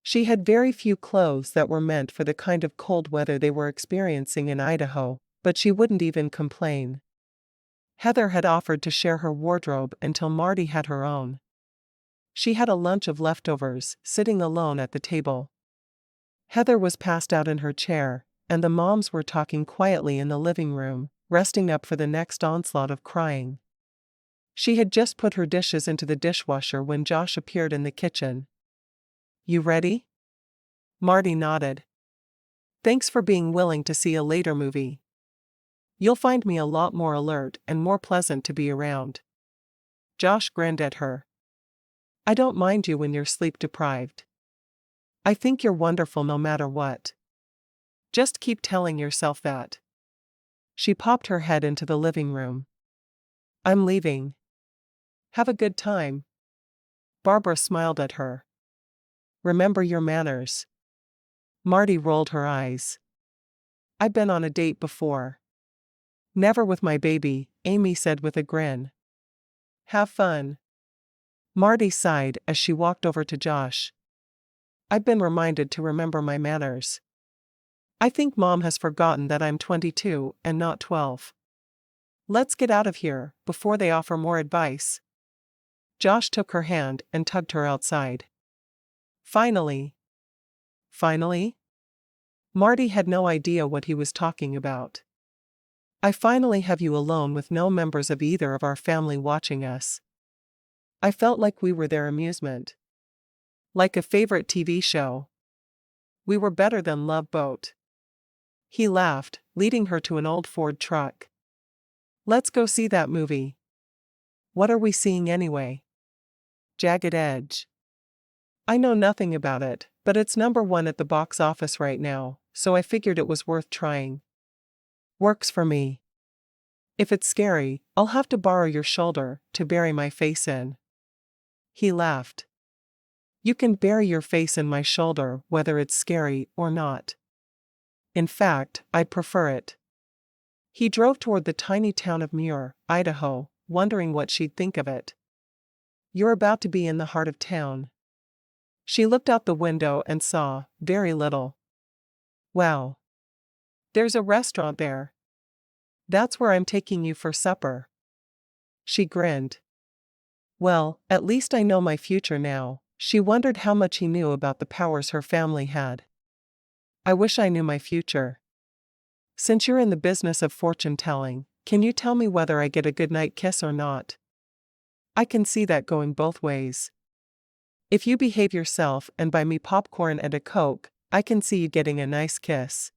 She had very few clothes that were meant for the kind of cold weather they were experiencing in Idaho, but she wouldn't even complain. Heather had offered to share her wardrobe until Marti had her own. She had a lunch of leftovers, sitting alone at the table. Heather was passed out in her chair, and the moms were talking quietly in the living room, resting up for the next onslaught of crying. She had just put her dishes into the dishwasher when Josh appeared in the kitchen. "You ready?" Marti nodded. "Thanks for being willing to see a later movie. You'll find me a lot more alert and more pleasant to be around." Josh grinned at her. "I don't mind you when you're sleep-deprived. I think you're wonderful no matter what. Just keep telling yourself that." She popped her head into the living room. "I'm leaving. Have a good time." Barbara smiled at her. "Remember your manners." Marti rolled her eyes. "I've been on a date before." "Never with my baby," Amy said with a grin. "Have fun." Marti sighed as she walked over to Josh. "I've been reminded to remember my manners. I think Mom has forgotten that I'm 22 and not 12. Let's get out of here before they offer more advice." Josh took her hand and tugged her outside. Finally. Finally? Marti had no idea what he was talking about. "I finally have you alone with no members of either of our family watching us. I felt like we were their amusement. Like a favorite TV show. We were better than Love Boat." He laughed, leading her to an old Ford truck. "Let's go see that movie." "What are we seeing anyway?" "Jagged Edge." "I know nothing about it, but it's #1 at the box office right now, so I figured it was worth trying." "Works for me. If it's scary, I'll have to borrow your shoulder to bury my face in." He laughed. "You can bury your face in my shoulder whether it's scary or not. In fact, I'd prefer it." He drove toward the tiny town of Muir, Idaho, wondering what she'd think of it. "You're about to be in the heart of town." She looked out the window and saw very little. "Wow. There's a restaurant there. That's where I'm taking you for supper." She grinned. Well, at least I know my future now. She wondered how much he knew about the powers her family had. "I wish I knew my future. Since you're in the business of fortune-telling, can you tell me whether I get a goodnight kiss or not? I can see that going both ways. If you behave yourself and buy me popcorn and a Coke, I can see you getting a nice kiss.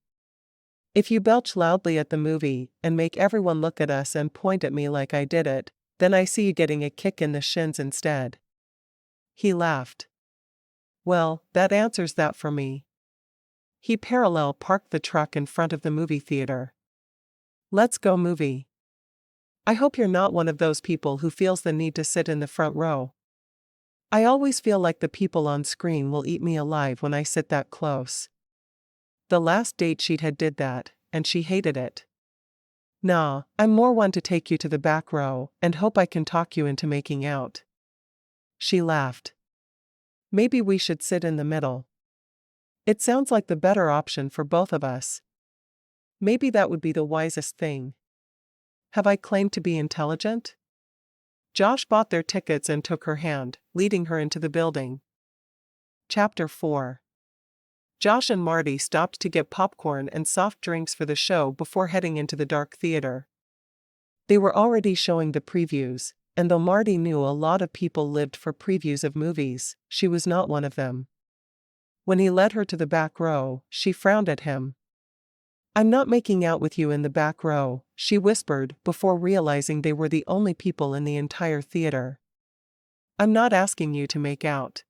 If you belch loudly at the movie and make everyone look at us and point at me like I did it, then I see you getting a kick in the shins instead." He laughed. "Well, that answers that for me." He parallel parked the truck in front of the movie theater. "Let's go movie. I hope you're not one of those people who feels the need to sit in the front row. I always feel like the people on screen will eat me alive when I sit that close." The last date she'd had did that, and she hated it. "Nah, I'm more one to take you to the back row and hope I can talk you into making out." She laughed. "Maybe we should sit in the middle. It sounds like the better option for both of us. Maybe that would be the wisest thing. Have I claimed to be intelligent?" Josh bought their tickets and took her hand, leading her into the building. Chapter 4. Josh and Marti stopped to get popcorn and soft drinks for the show before heading into the dark theater. They were already showing the previews, and though Marti knew a lot of people lived for previews of movies, she was not one of them. When he led her to the back row, she frowned at him. "I'm not making out with you in the back row," she whispered before realizing they were the only people in the entire theater. "I'm not asking you to make out.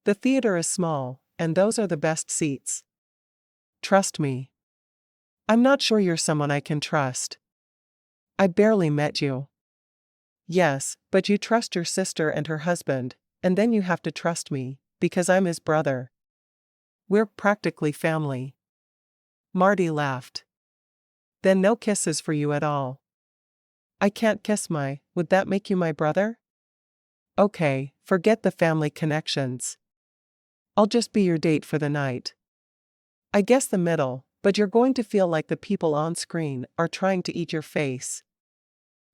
The theater is small, and those are the best seats. Trust me. I'm not sure you're someone I can trust. I barely met you." "Yes, but you trust your sister and her husband, and then you have to trust me, because I'm his brother." We're practically family. Marty laughed. Then no kisses for you at all. I can't kiss would that make you my brother? Okay, forget the family connections. I'll just be your date for the night. I guess the middle, but you're going to feel like the people on screen are trying to eat your face.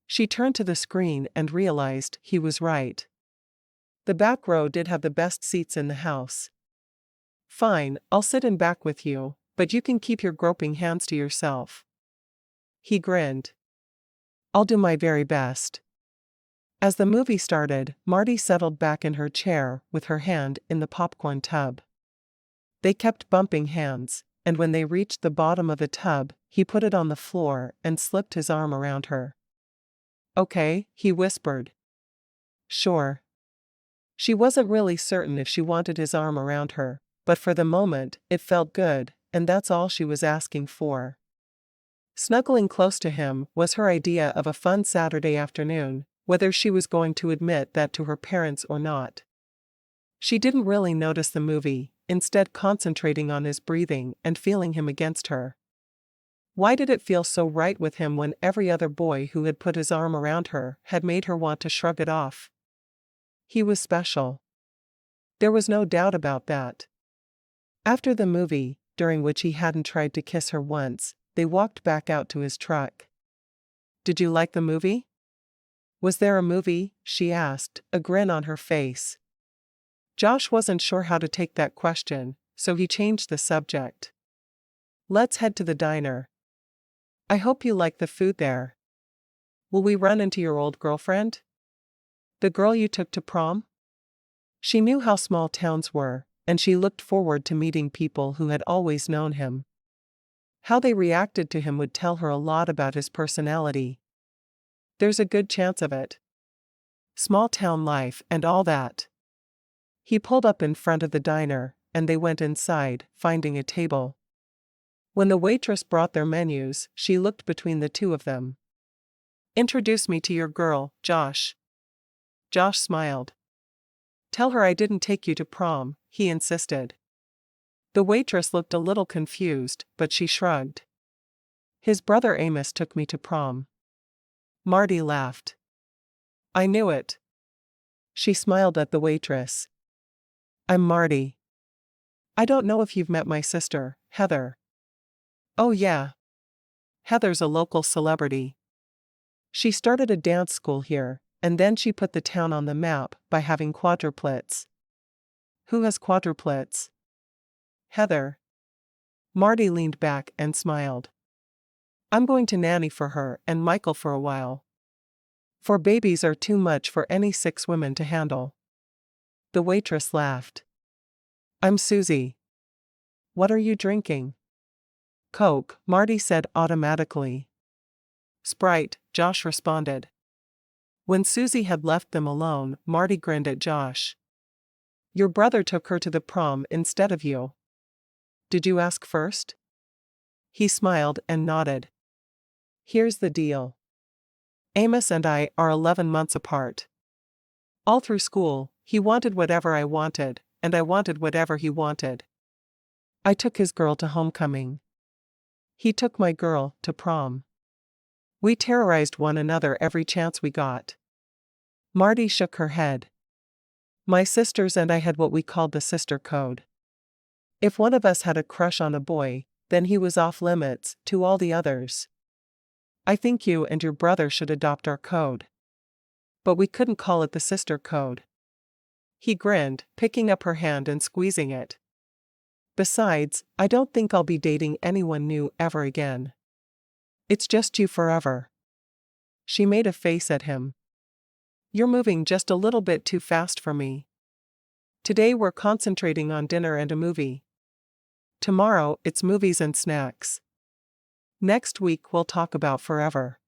She turned to the screen and realized he was right. The back row did have the best seats in the house. Fine, I'll sit in back with you, but you can keep your groping hands to yourself. He grinned. I'll do my very best. As the movie started, Marty settled back in her chair with her hand in the popcorn tub. They kept bumping hands, and when they reached the bottom of the tub, he put it on the floor and slipped his arm around her. Okay, he whispered. Sure. She wasn't really certain if she wanted his arm around her, but for the moment, it felt good, and that's all she was asking for. Snuggling close to him was her idea of a fun Saturday afternoon, whether she was going to admit that to her parents or not. She didn't really notice the movie, instead concentrating on his breathing and feeling him against her. Why did it feel so right with him when every other boy who had put his arm around her had made her want to shrug it off? He was special. There was no doubt about that. After the movie, during which he hadn't tried to kiss her once, they walked back out to his truck. Did you like the movie? Was there a movie? She asked, a grin on her face. Josh wasn't sure how to take that question, so he changed the subject. Let's head to the diner. I hope you like the food there. Will we run into your old girlfriend? The girl you took to prom? She knew how small towns were, and she looked forward to meeting people who had always known him. How they reacted to him would tell her a lot about his personality. There's a good chance of it. Small town life and all that. He pulled up in front of the diner, and they went inside, finding a table. When the waitress brought their menus, she looked between the two of them. Introduce me to your girl, Josh. Josh smiled. Tell her I didn't take you to prom, he insisted. The waitress looked a little confused, but she shrugged. His brother Amos took me to prom. Marty laughed. I knew it. She smiled at the waitress. I'm Marty. I don't know if you've met my sister, Heather. Oh yeah. Heather's a local celebrity. She started a dance school here, and then she put the town on the map by having quadruplets. Who has quadruplets? Heather. Marty leaned back and smiled. I'm going to nanny for her and Michael for a while. 4 babies are too much for any 6 women to handle. The waitress laughed. I'm Susie. What are you drinking? Coke, Marty said automatically. Sprite, Josh responded. When Susie had left them alone, Marty grinned at Josh. Your brother took her to the prom instead of you. Did you ask first? He smiled and nodded. Here's the deal. Amos and I are 11 months apart. All through school, he wanted whatever I wanted, and I wanted whatever he wanted. I took his girl to homecoming. He took my girl to prom. We terrorized one another every chance we got. Marty shook her head. My sisters and I had what we called the sister code. If one of us had a crush on a boy, then he was off limits to all the others. I think you and your brother should adopt our code. But we couldn't call it the sister code. He grinned, picking up her hand and squeezing it. Besides, I don't think I'll be dating anyone new ever again. It's just you forever. She made a face at him. You're moving just a little bit too fast for me. Today we're concentrating on dinner and a movie. Tomorrow it's movies and snacks. Next week we'll talk about forever.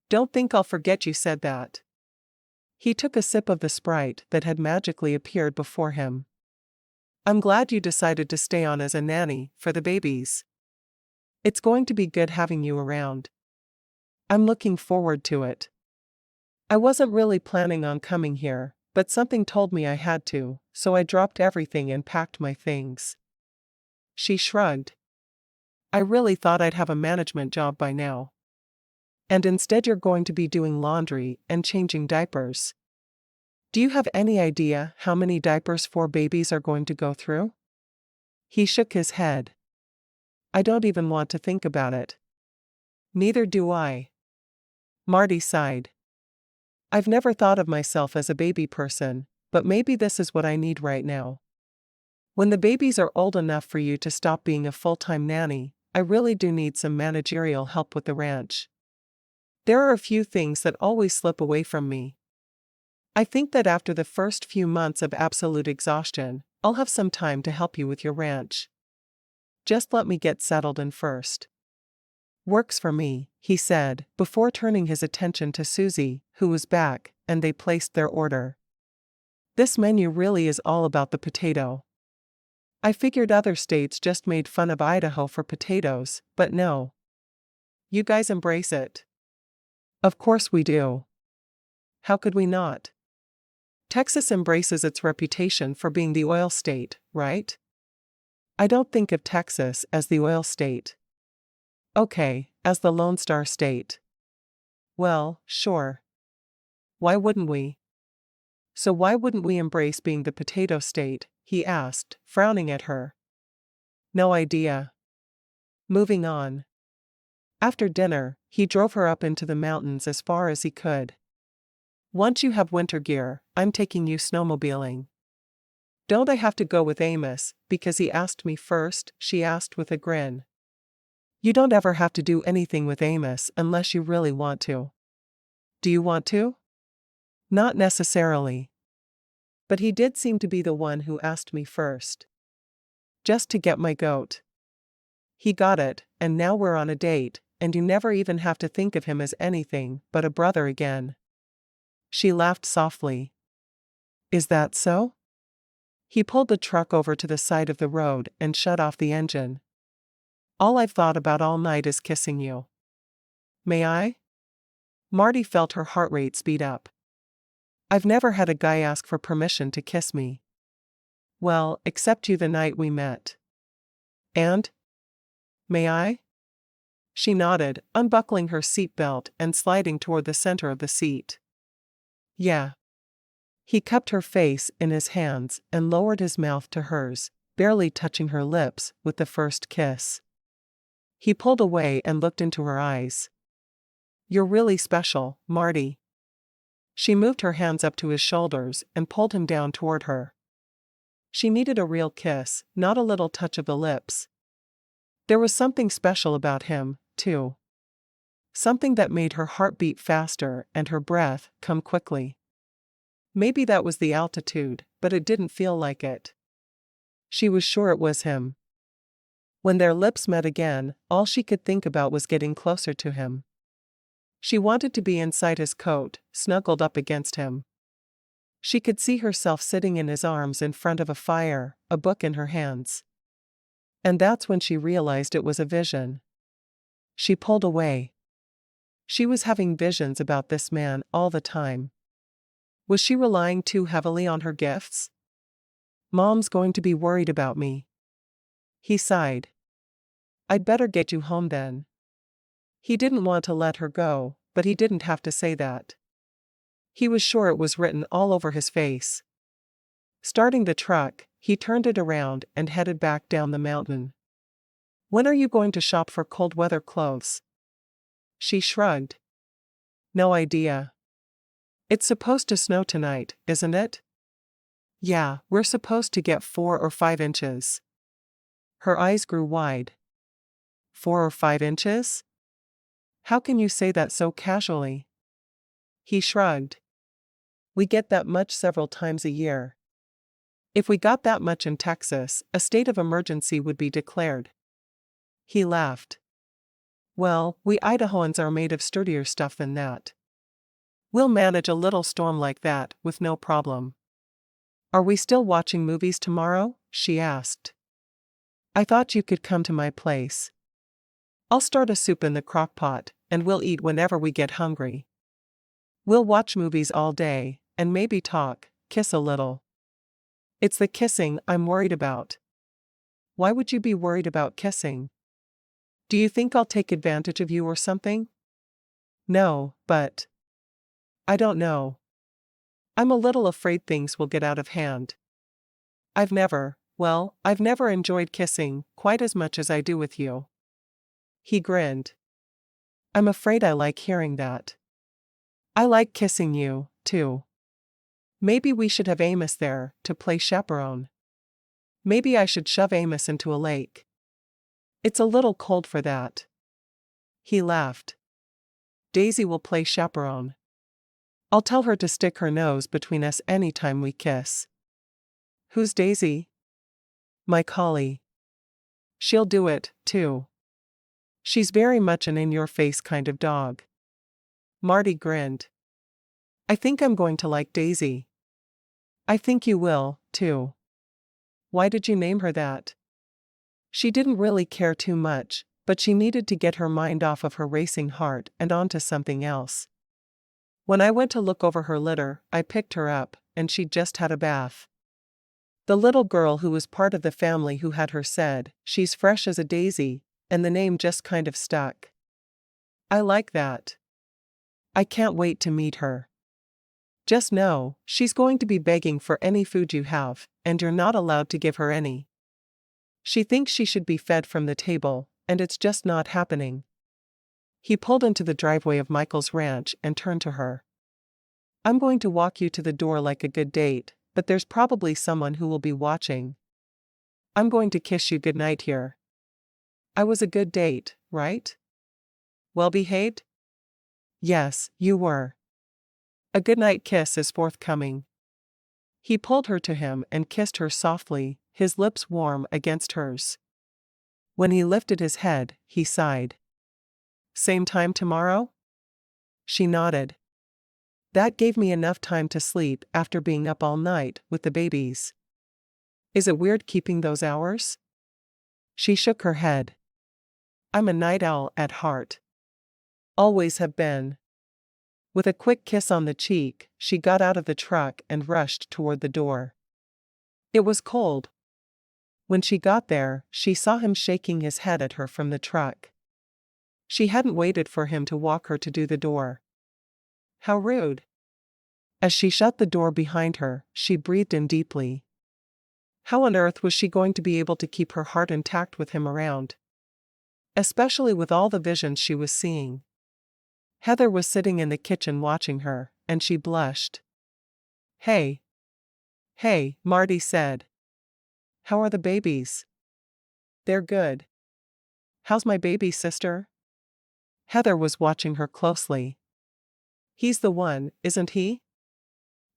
Don't think I'll forget you said that. He took a sip of the Sprite that had magically appeared before him. I'm glad you decided to stay on as a nanny for the babies. It's going to be good having you around. I'm looking forward to it. I wasn't really planning on coming here, but something told me I had to, so I dropped everything and packed my things. She shrugged. I really thought I'd have a management job by now. And instead you're going to be doing laundry and changing diapers. Do you have any idea how many diapers 4 babies are going to go through? He shook his head. I don't even want to think about it. Neither do I. Marti sighed. I've never thought of myself as a baby person, but maybe this is what I need right now. When the babies are old enough for you to stop being a full-time nanny, I really do need some managerial help with the ranch. There are a few things that always slip away from me. I think that after the first few months of absolute exhaustion, I'll have some time to help you with your ranch. Just let me get settled in first. Works for me, he said, before turning his attention to Susie, who was back, and they placed their order. This menu really is all about the potato. I figured other states just made fun of Idaho for potatoes, but no. You guys embrace it. Of course we do. How could we not? Texas embraces its reputation for being the oil state, right? I don't think of Texas as the oil state. Okay, as the Lone Star State. Well, sure. Why wouldn't we? So why wouldn't we embrace being the potato state? He asked, frowning at her. No idea. Moving on. After dinner, he drove her up into the mountains as far as he could. Once you have winter gear, I'm taking you snowmobiling. Don't I have to go with Amos, because he asked me first? She asked with a grin. You don't ever have to do anything with Amos unless you really want to. Do you want to? Not necessarily. But he did seem to be the one who asked me first. Just to get my goat. He got it, and now we're on a date, and you never even have to think of him as anything but a brother again. She laughed softly. Is that so? He pulled the truck over to the side of the road and shut off the engine. All I've thought about all night is kissing you. May I? Marti felt her heart rate speed up. I've never had a guy ask for permission to kiss me. Well, except you the night we met. And? May I? She nodded, unbuckling her seatbelt and sliding toward the center of the seat. Yeah. He cupped her face in his hands and lowered his mouth to hers, barely touching her lips with the first kiss. He pulled away and looked into her eyes. You're really special, Marti. She moved her hands up to his shoulders and pulled him down toward her. She needed a real kiss, not a little touch of the lips. There was something special about him, too. Something that made her heart beat faster and her breath come quickly. Maybe that was the altitude, but it didn't feel like it. She was sure it was him. When their lips met again, all she could think about was getting closer to him. She wanted to be inside his coat, snuggled up against him. She could see herself sitting in his arms in front of a fire, a book in her hands. And that's when she realized it was a vision. She pulled away. She was having visions about this man all the time. Was she relying too heavily on her gifts? Mom's going to be worried about me. He sighed. I'd better get you home then. He didn't want to let her go, but he didn't have to say that. He was sure it was written all over his face. Starting the truck, he turned it around and headed back down the mountain. When are you going to shop for cold weather clothes? She shrugged. No idea. It's supposed to snow tonight, isn't it? Yeah, we're supposed to get 4 or 5 inches. Her eyes grew wide. 4 or 5 inches? How can you say that so casually? He shrugged. We get that much several times a year. If we got that much in Texas, a state of emergency would be declared. He laughed. Well, we Idahoans are made of sturdier stuff than that. We'll manage a little storm like that with no problem. Are we still watching movies tomorrow? She asked. I thought you could come to my place. I'll start a soup in the crock pot, and we'll eat whenever we get hungry. We'll watch movies all day, and maybe talk, kiss a little. It's the kissing I'm worried about. Why would you be worried about kissing? Do you think I'll take advantage of you or something? No, but I don't know. I'm a little afraid things will get out of hand. I've never enjoyed kissing quite as much as I do with you. He grinned. I'm afraid I like hearing that. I like kissing you, too. Maybe we should have Amos there to play chaperone. Maybe I should shove Amos into a lake. It's a little cold for that. He laughed. Daisy will play chaperone. I'll tell her to stick her nose between us anytime we kiss. Who's Daisy? My collie. She'll do it, too. She's very much an in-your-face kind of dog. Marty grinned. I think I'm going to like Daisy. I think you will, too. Why did you name her that? She didn't really care too much, but she needed to get her mind off of her racing heart and onto something else. When I went to look over her litter, I picked her up, and she'd just had a bath. The little girl who was part of the family who had her said, "She's fresh as a daisy," and the name just kind of stuck. I like that. I can't wait to meet her. Just know, she's going to be begging for any food you have, and you're not allowed to give her any. She thinks she should be fed from the table, and it's just not happening. He pulled into the driveway of Michael's ranch and turned to her. I'm going to walk you to the door like a good date, but there's probably someone who will be watching. I'm going to kiss you goodnight here. I was a good date, right? Well behaved? Yes, you were. A goodnight kiss is forthcoming. He pulled her to him and kissed her softly, his lips warm against hers. When he lifted his head, he sighed. Same time tomorrow? She nodded. That gave me enough time to sleep after being up all night with the babies. Is it weird keeping those hours? She shook her head. I'm a night owl at heart. Always have been. With a quick kiss on the cheek, she got out of the truck and rushed toward the door. It was cold. When she got there, she saw him shaking his head at her from the truck. She hadn't waited for him to walk her to do the door. How rude. As she shut the door behind her, she breathed in deeply. How on earth was she going to be able to keep her heart intact with him around? Especially with all the visions she was seeing. Heather was sitting in the kitchen watching her, and she blushed. Hey. Hey, Marty said. How are the babies? They're good. How's my baby sister? Heather was watching her closely. He's the one, isn't he?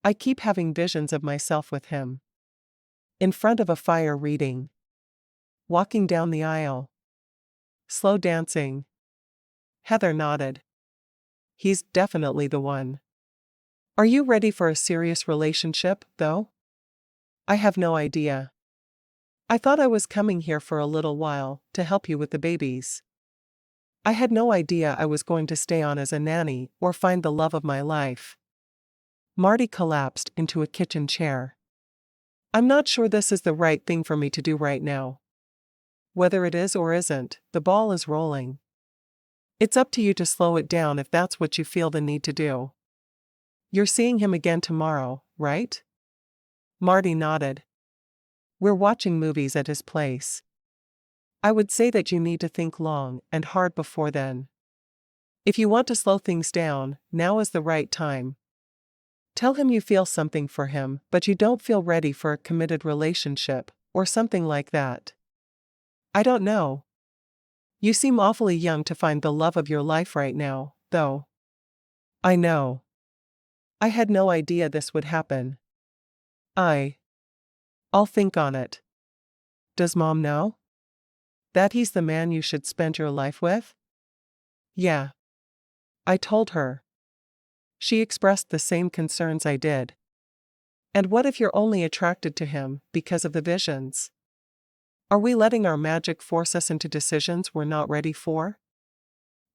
I keep having visions of myself with him. In front of a fire reading. Walking down the aisle. Slow dancing. Heather nodded. He's definitely the one. Are you ready for a serious relationship, though? I have no idea. I thought I was coming here for a little while to help you with the babies. I had no idea I was going to stay on as a nanny or find the love of my life. Marty collapsed into a kitchen chair. I'm not sure this is the right thing for me to do right now. Whether it is or isn't, the ball is rolling. It's up to you to slow it down if that's what you feel the need to do. You're seeing him again tomorrow, right? Marty nodded. We're watching movies at his place. I would say that you need to think long and hard before then. If you want to slow things down, now is the right time. Tell him you feel something for him, but you don't feel ready for a committed relationship, or something like that. I don't know. You seem awfully young to find the love of your life right now, though. I know. I had no idea this would happen. I'll think on it. Does Mom know? That he's the man you should spend your life with? Yeah. I told her. She expressed the same concerns I did. And what if you're only attracted to him because of the visions? Are we letting our magic force us into decisions we're not ready for?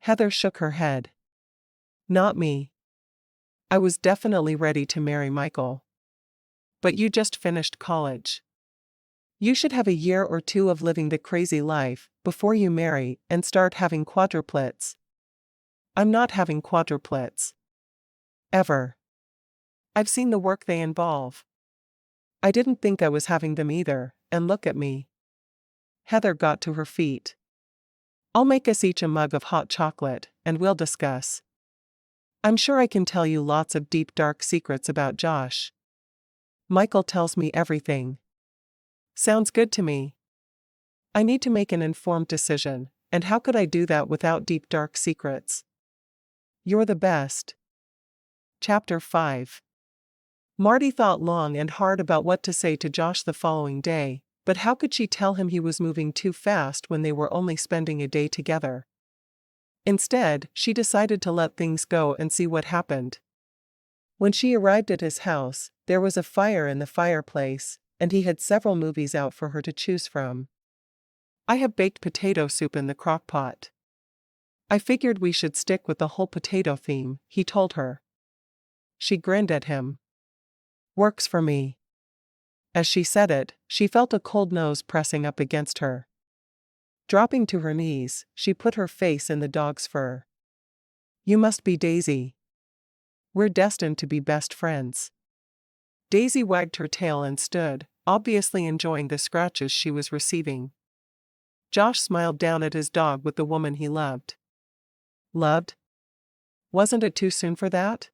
Heather shook her head. Not me. I was definitely ready to marry Michael. But you just finished college. You should have a year or two of living the crazy life before you marry and start having quadruplets. I'm not having quadruplets. Ever. I've seen the work they involve. I didn't think I was having them either, and look at me. Heather got to her feet. I'll make us each a mug of hot chocolate, and we'll discuss. I'm sure I can tell you lots of deep dark secrets about Josh. Michael tells me everything. Sounds good to me. I need to make an informed decision, and how could I do that without deep dark secrets? You're the best. Chapter 5. Marti thought long and hard about what to say to Josh the following day, but how could she tell him he was moving too fast when they were only spending a day together? Instead, she decided to let things go and see what happened. When she arrived at his house, there was a fire in the fireplace, and he had several movies out for her to choose from. I have baked potato soup in the crock pot. I figured we should stick with the whole potato theme, he told her. She grinned at him. Works for me. As she said it, she felt a cold nose pressing up against her. Dropping to her knees, she put her face in the dog's fur. You must be Daisy. We're destined to be best friends. Daisy wagged her tail and stood, obviously enjoying the scratches she was receiving. Josh smiled down at his dog with the woman he loved. Loved? Wasn't it too soon for that?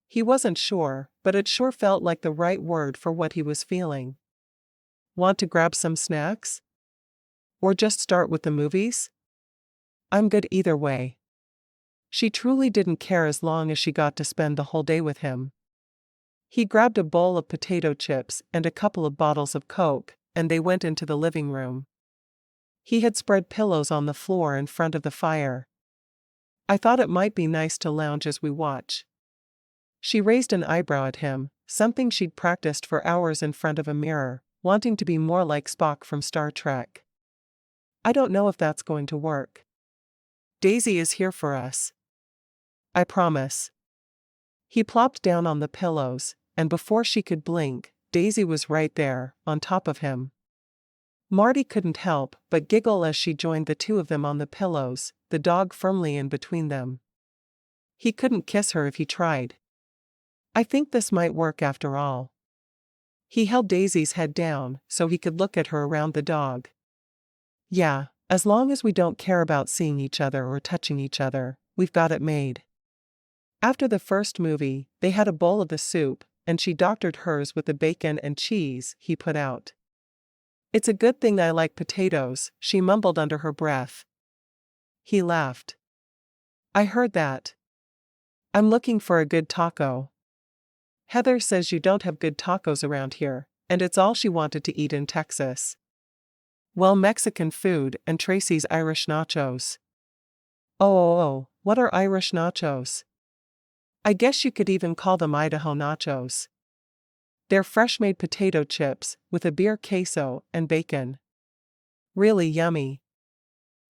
He wasn't sure, but it sure felt like the right word for what he was feeling. Want to grab some snacks? Or just start with the movies? I'm good either way. She truly didn't care as long as she got to spend the whole day with him. He grabbed a bowl of potato chips and a couple of bottles of Coke, and they went into the living room. He had spread pillows on the floor in front of the fire. I thought it might be nice to lounge as we watch. She raised an eyebrow at him, something she'd practiced for hours in front of a mirror, wanting to be more like Spock from Star Trek. I don't know if that's going to work. Daisy is here for us. I promise. He plopped down on the pillows, and before she could blink, Daisy was right there, on top of him. Marti couldn't help but giggle as she joined the two of them on the pillows, the dog firmly in between them. He couldn't kiss her if he tried. I think this might work after all. He held Daisy's head down so he could look at her around the dog. Yeah, as long as we don't care about seeing each other or touching each other, we've got it made. After the first movie, they had a bowl of the soup, and she doctored hers with the bacon and cheese he put out. It's a good thing I like potatoes, she mumbled under her breath. He laughed. I heard that. I'm looking for a good taco. Heather says you don't have good tacos around here, and it's all she wanted to eat in Texas. Well, Mexican food and Tracy's Irish nachos. Oh, what are Irish nachos? I guess you could even call them Idaho nachos. They're fresh-made potato chips, with a beer queso and bacon. Really yummy.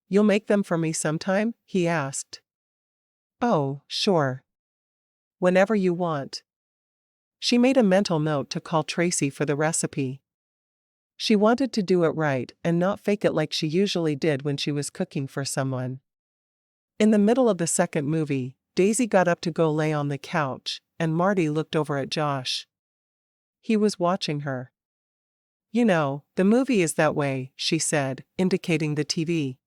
You'll make them for me sometime? He asked. Oh, sure. Whenever you want. She made a mental note to call Tracy for the recipe. She wanted to do it right and not fake it like she usually did when she was cooking for someone. In the middle of the second movie, Daisy got up to go lay on the couch, and Marti looked over at Josh. He was watching her. You know, the movie is that way, she said, indicating the TV.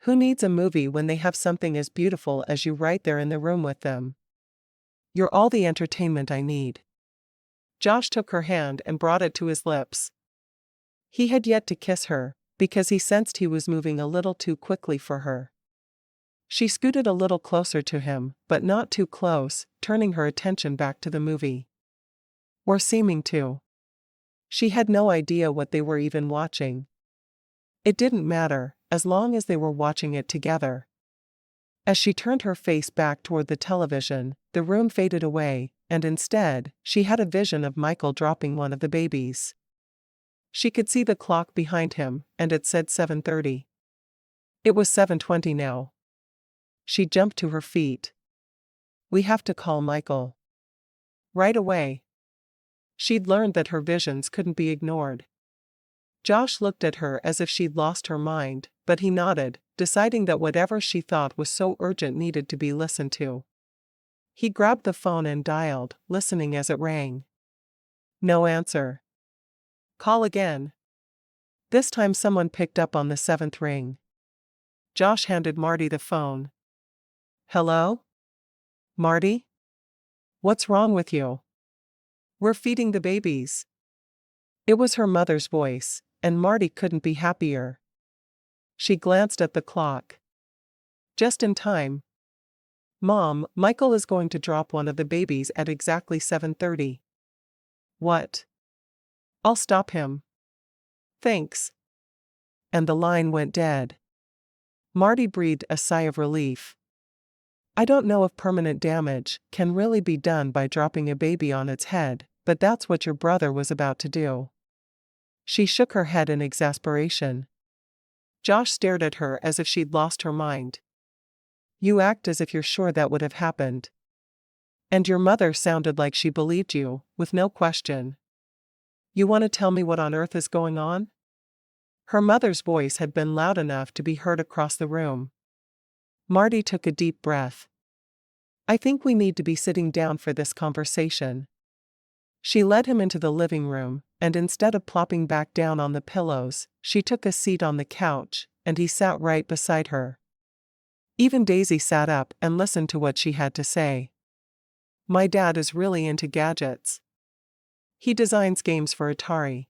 Who needs a movie when they have something as beautiful as you right there in the room with them? You're all the entertainment I need. Josh took her hand and brought it to his lips. He had yet to kiss her, because he sensed he was moving a little too quickly for her. She scooted a little closer to him, but not too close, turning her attention back to the movie. Or seeming to. She had no idea what they were even watching. It didn't matter, as long as they were watching it together. As she turned her face back toward the television, the room faded away, and instead, she had a vision of Michael dropping one of the babies. She could see the clock behind him, and it said 7:30. It was 7:20 now. She jumped to her feet. We have to call Michael. Right away. She'd learned that her visions couldn't be ignored. Josh looked at her as if she'd lost her mind, but he nodded, deciding that whatever she thought was so urgent needed to be listened to. He grabbed the phone and dialed, listening as it rang. No answer. Call again. This time someone picked up on the seventh ring. Josh handed Marti the phone. Hello? Marti? What's wrong with you? We're feeding the babies. It was her mother's voice, and Marti couldn't be happier. She glanced at the clock. Just in time. Mom, Michael is going to drop one of the babies at exactly 7:30. What? I'll stop him. Thanks. And the line went dead. Marti breathed a sigh of relief. I don't know if permanent damage can really be done by dropping a baby on its head, but that's what your brother was about to do. She shook her head in exasperation. Josh stared at her as if she'd lost her mind. You act as if you're sure that would have happened. And your mother sounded like she believed you, with no question. You want to tell me what on earth is going on? Her mother's voice had been loud enough to be heard across the room. Marti took a deep breath. I think we need to be sitting down for this conversation. She led him into the living room, and instead of plopping back down on the pillows, she took a seat on the couch, and he sat right beside her. Even Daisy sat up and listened to what she had to say. My dad is really into gadgets. He designs games for Atari.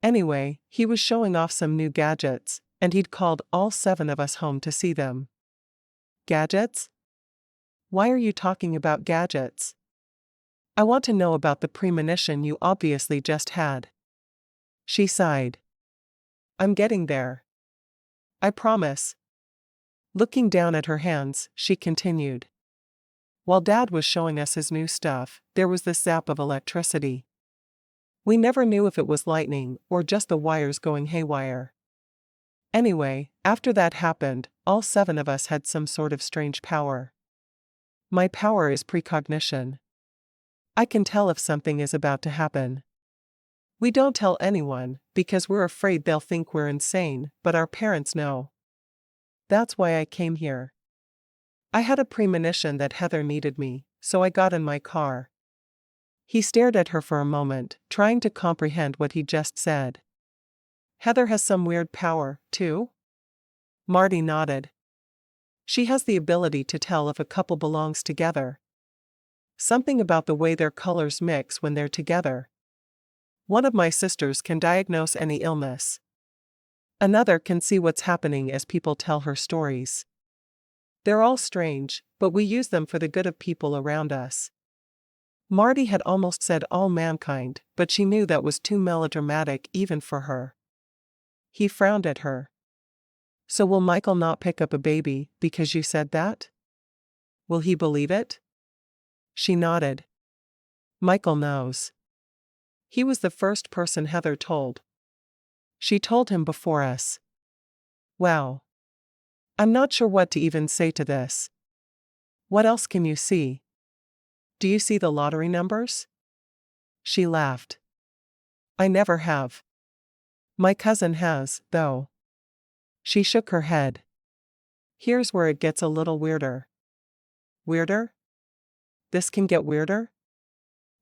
Anyway, he was showing off some new gadgets, and he'd called all 7 of us home to see them. Gadgets? Why are you talking about gadgets? I want to know about the premonition you obviously just had. She sighed. I'm getting there. I promise. Looking down at her hands, she continued. While Dad was showing us his new stuff, there was this zap of electricity. We never knew if it was lightning or just the wires going haywire. Anyway, after that happened, all 7 of us had some sort of strange power. My power is precognition. I can tell if something is about to happen. We don't tell anyone, because we're afraid they'll think we're insane, but our parents know. That's why I came here. I had a premonition that Heather needed me, so I got in my car. He stared at her for a moment, trying to comprehend what he just said. Heather has some weird power, too? Marti nodded. She has the ability to tell if a couple belongs together. Something about the way their colors mix when they're together. One of my sisters can diagnose any illness. Another can see what's happening as people tell her stories. They're all strange, but we use them for the good of people around us. Marti had almost said all mankind, but she knew that was too melodramatic even for her. He frowned at her. So will Michael not pick up a baby because you said that? Will he believe it? She nodded. Michael knows. He was the first person Heather told. She told him before us. Wow. I'm not sure what to even say to this. What else can you see? Do you see the lottery numbers? She laughed. I never have. My cousin has, though. She shook her head. Here's where it gets a little weirder. Weirder? This can get weirder?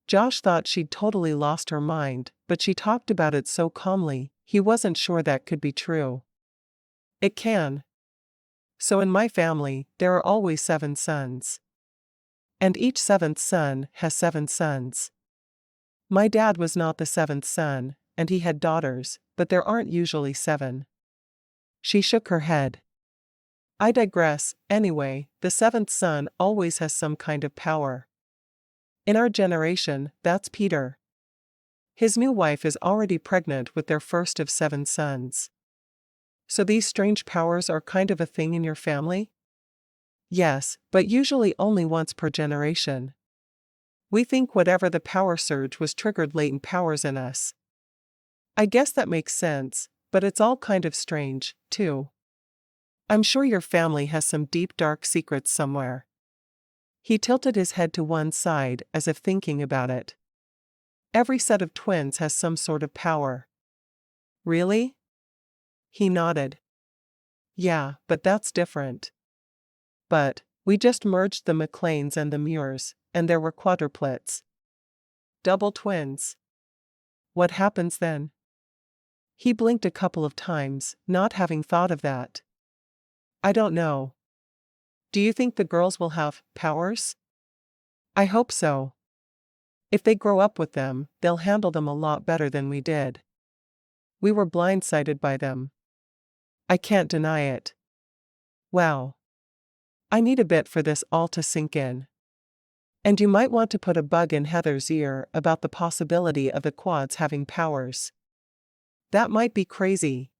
Josh thought she'd totally lost her mind, but she talked about it so calmly, he wasn't sure that could be true. It can. So in my family, there are always 7 sons. And each 7th son has 7 sons. My dad was not the 7th son, and he had daughters, but there aren't usually 7. She shook her head. I digress. Anyway, the 7th son always has some kind of power. In our generation, that's Peter. His new wife is already pregnant with their first of 7 sons. So these strange powers are kind of a thing in your family? Yes, but usually only once per generation. We think whatever the power surge was triggered latent powers in us. I guess that makes sense, but it's all kind of strange, too. I'm sure your family has some deep dark secrets somewhere. He tilted his head to one side as if thinking about it. Every set of twins has some sort of power. Really? He nodded. Yeah, but that's different. But, we just merged the McClains and the Muirs, and there were quadruplets. Double twins. What happens then? He blinked a couple of times, not having thought of that. I don't know. Do you think the girls will have powers? I hope so. If they grow up with them, they'll handle them a lot better than we did. We were blindsided by them. I can't deny it. Wow. I need a bit for this all to sink in. And you might want to put a bug in Heather's ear about the possibility of the quads having powers. That might be crazy.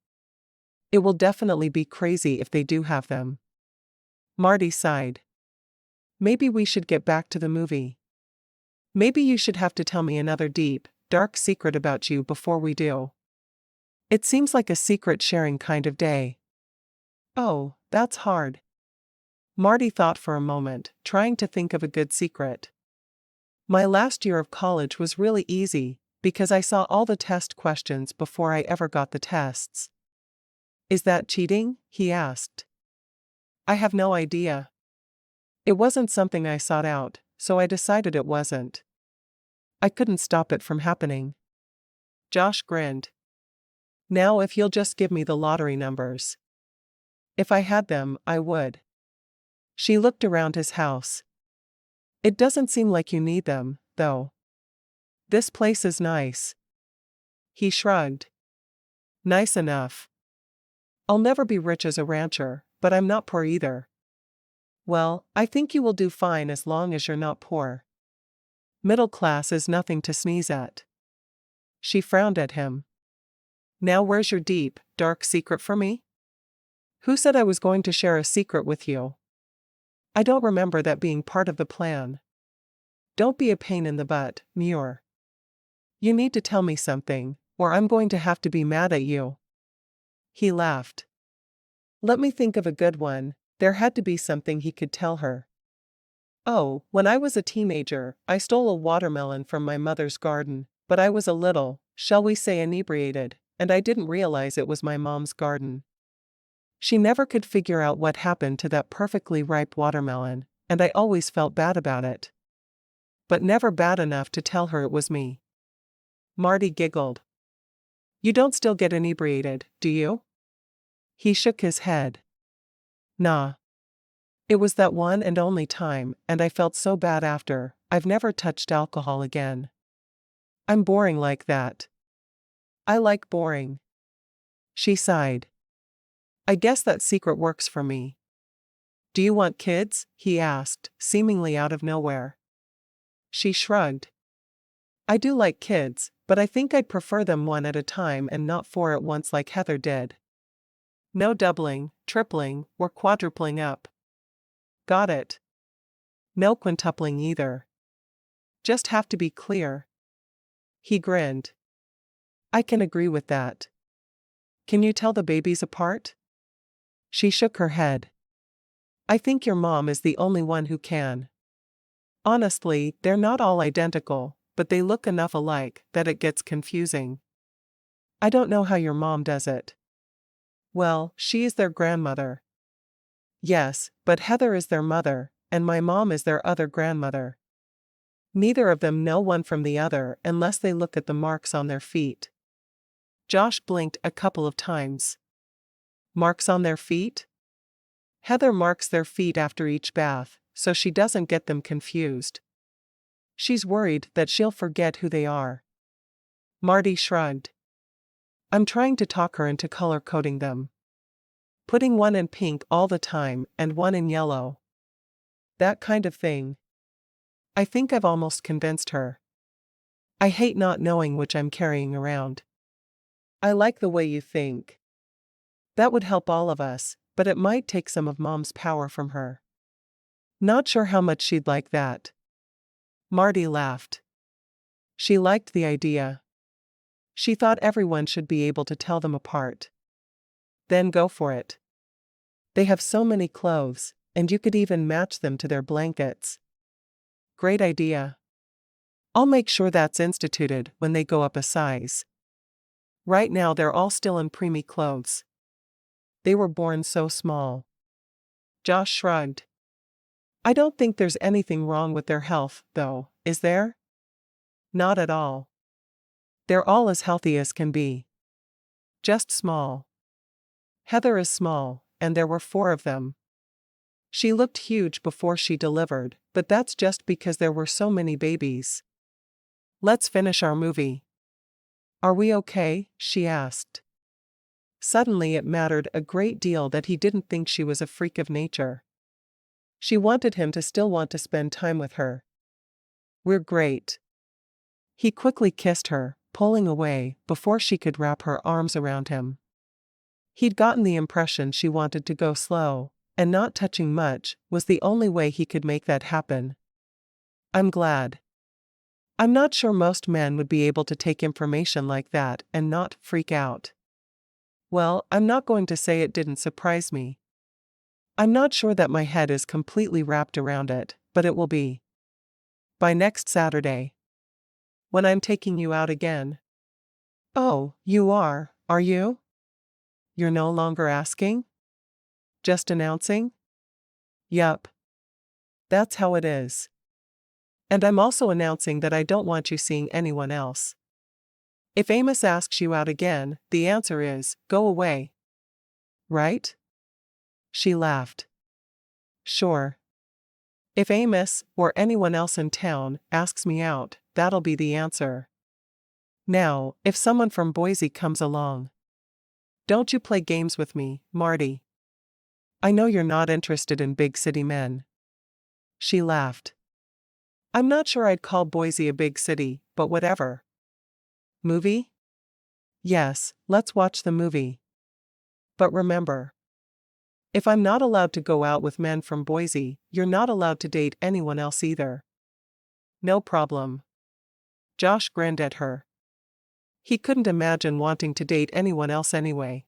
It will definitely be crazy if they do have them. Marty sighed. Maybe we should get back to the movie. Maybe you should have to tell me another deep, dark secret about you before we do. It seems like a secret sharing kind of day. Oh, that's hard. Marty thought for a moment, trying to think of a good secret. My last year of college was really easy, because I saw all the test questions before I ever got the tests. Is that cheating? He asked. I have no idea. It wasn't something I sought out, so I decided it wasn't. I couldn't stop it from happening. Josh grinned. Now if you'll just give me the lottery numbers. If I had them, I would. She looked around his house. It doesn't seem like you need them, though. This place is nice. He shrugged. Nice enough. I'll never be rich as a rancher, but I'm not poor either. Well, I think you will do fine as long as you're not poor. Middle class is nothing to sneeze at. She frowned at him. Now where's your deep, dark secret for me? Who said I was going to share a secret with you? I don't remember that being part of the plan. Don't be a pain in the butt, Muir. You need to tell me something, or I'm going to have to be mad at you. He laughed. Let me think of a good one. There had to be something he could tell her. Oh, when I was a teenager, I stole a watermelon from my mother's garden, but I was a little, shall we say, inebriated, and I didn't realize it was my mom's garden. She never could figure out what happened to that perfectly ripe watermelon, and I always felt bad about it. But never bad enough to tell her it was me. Marty giggled. You don't still get inebriated, do you? He shook his head. Nah. It was that one and only time, and I felt so bad after. I've never touched alcohol again. I'm boring like that. I like boring. She sighed. I guess that secret works for me. Do you want kids? He asked, seemingly out of nowhere. She shrugged. I do like kids, but I think I'd prefer them one at a time and not four at once like Heather did. No doubling, tripling, or quadrupling up. Got it. No quintupling either. Just have to be clear. He grinned. I can agree with that. Can you tell the babies apart? She shook her head. I think your mom is the only one who can. Honestly, they're not all identical, but they look enough alike that it gets confusing. I don't know how your mom does it. Well, she is their grandmother. Yes, but Heather is their mother, and my mom is their other grandmother. Neither of them know one from the other unless they look at the marks on their feet. Josh blinked a couple of times. Marks on their feet? Heather marks their feet after each bath, so she doesn't get them confused. She's worried that she'll forget who they are. Marty shrugged. I'm trying to talk her into color-coding them. Putting one in pink all the time and one in yellow. That kind of thing. I think I've almost convinced her. I hate not knowing which I'm carrying around. I like the way you think. That would help all of us, but it might take some of Mom's power from her. Not sure how much she'd like that. Marty laughed. She liked the idea. She thought everyone should be able to tell them apart. Then go for it. They have so many clothes, and you could even match them to their blankets. Great idea. I'll make sure that's instituted when they go up a size. Right now they're all still in preemie clothes. They were born so small. Josh shrugged. I don't think there's anything wrong with their health, though, is there? Not at all. They're all as healthy as can be. Just small. Heather is small, and there were 4 of them. She looked huge before she delivered, but that's just because there were so many babies. Let's finish our movie. Are we okay? She asked. Suddenly it mattered a great deal that he didn't think she was a freak of nature. She wanted him to still want to spend time with her. We're great. He quickly kissed her, pulling away, before she could wrap her arms around him. He'd gotten the impression she wanted to go slow, and not touching much was the only way he could make that happen. I'm glad. I'm not sure most men would be able to take information like that and not freak out. Well, I'm not going to say it didn't surprise me. I'm not sure that my head is completely wrapped around it, but it will be. By next Saturday. When I'm taking you out again. Oh, you are you? You're no longer asking? Just announcing? Yup. That's how it is. And I'm also announcing that I don't want you seeing anyone else. If Amos asks you out again, the answer is, go away. Right? She laughed. Sure. If Amos, or anyone else in town, asks me out, that'll be the answer. Now, if someone from Boise comes along. Don't you play games with me, Marty. I know you're not interested in big city men. She laughed. I'm not sure I'd call Boise a big city, but whatever. Movie? Yes, let's watch the movie. But remember. If I'm not allowed to go out with men from Boise, you're not allowed to date anyone else either. No problem. Josh grinned at her. He couldn't imagine wanting to date anyone else anyway.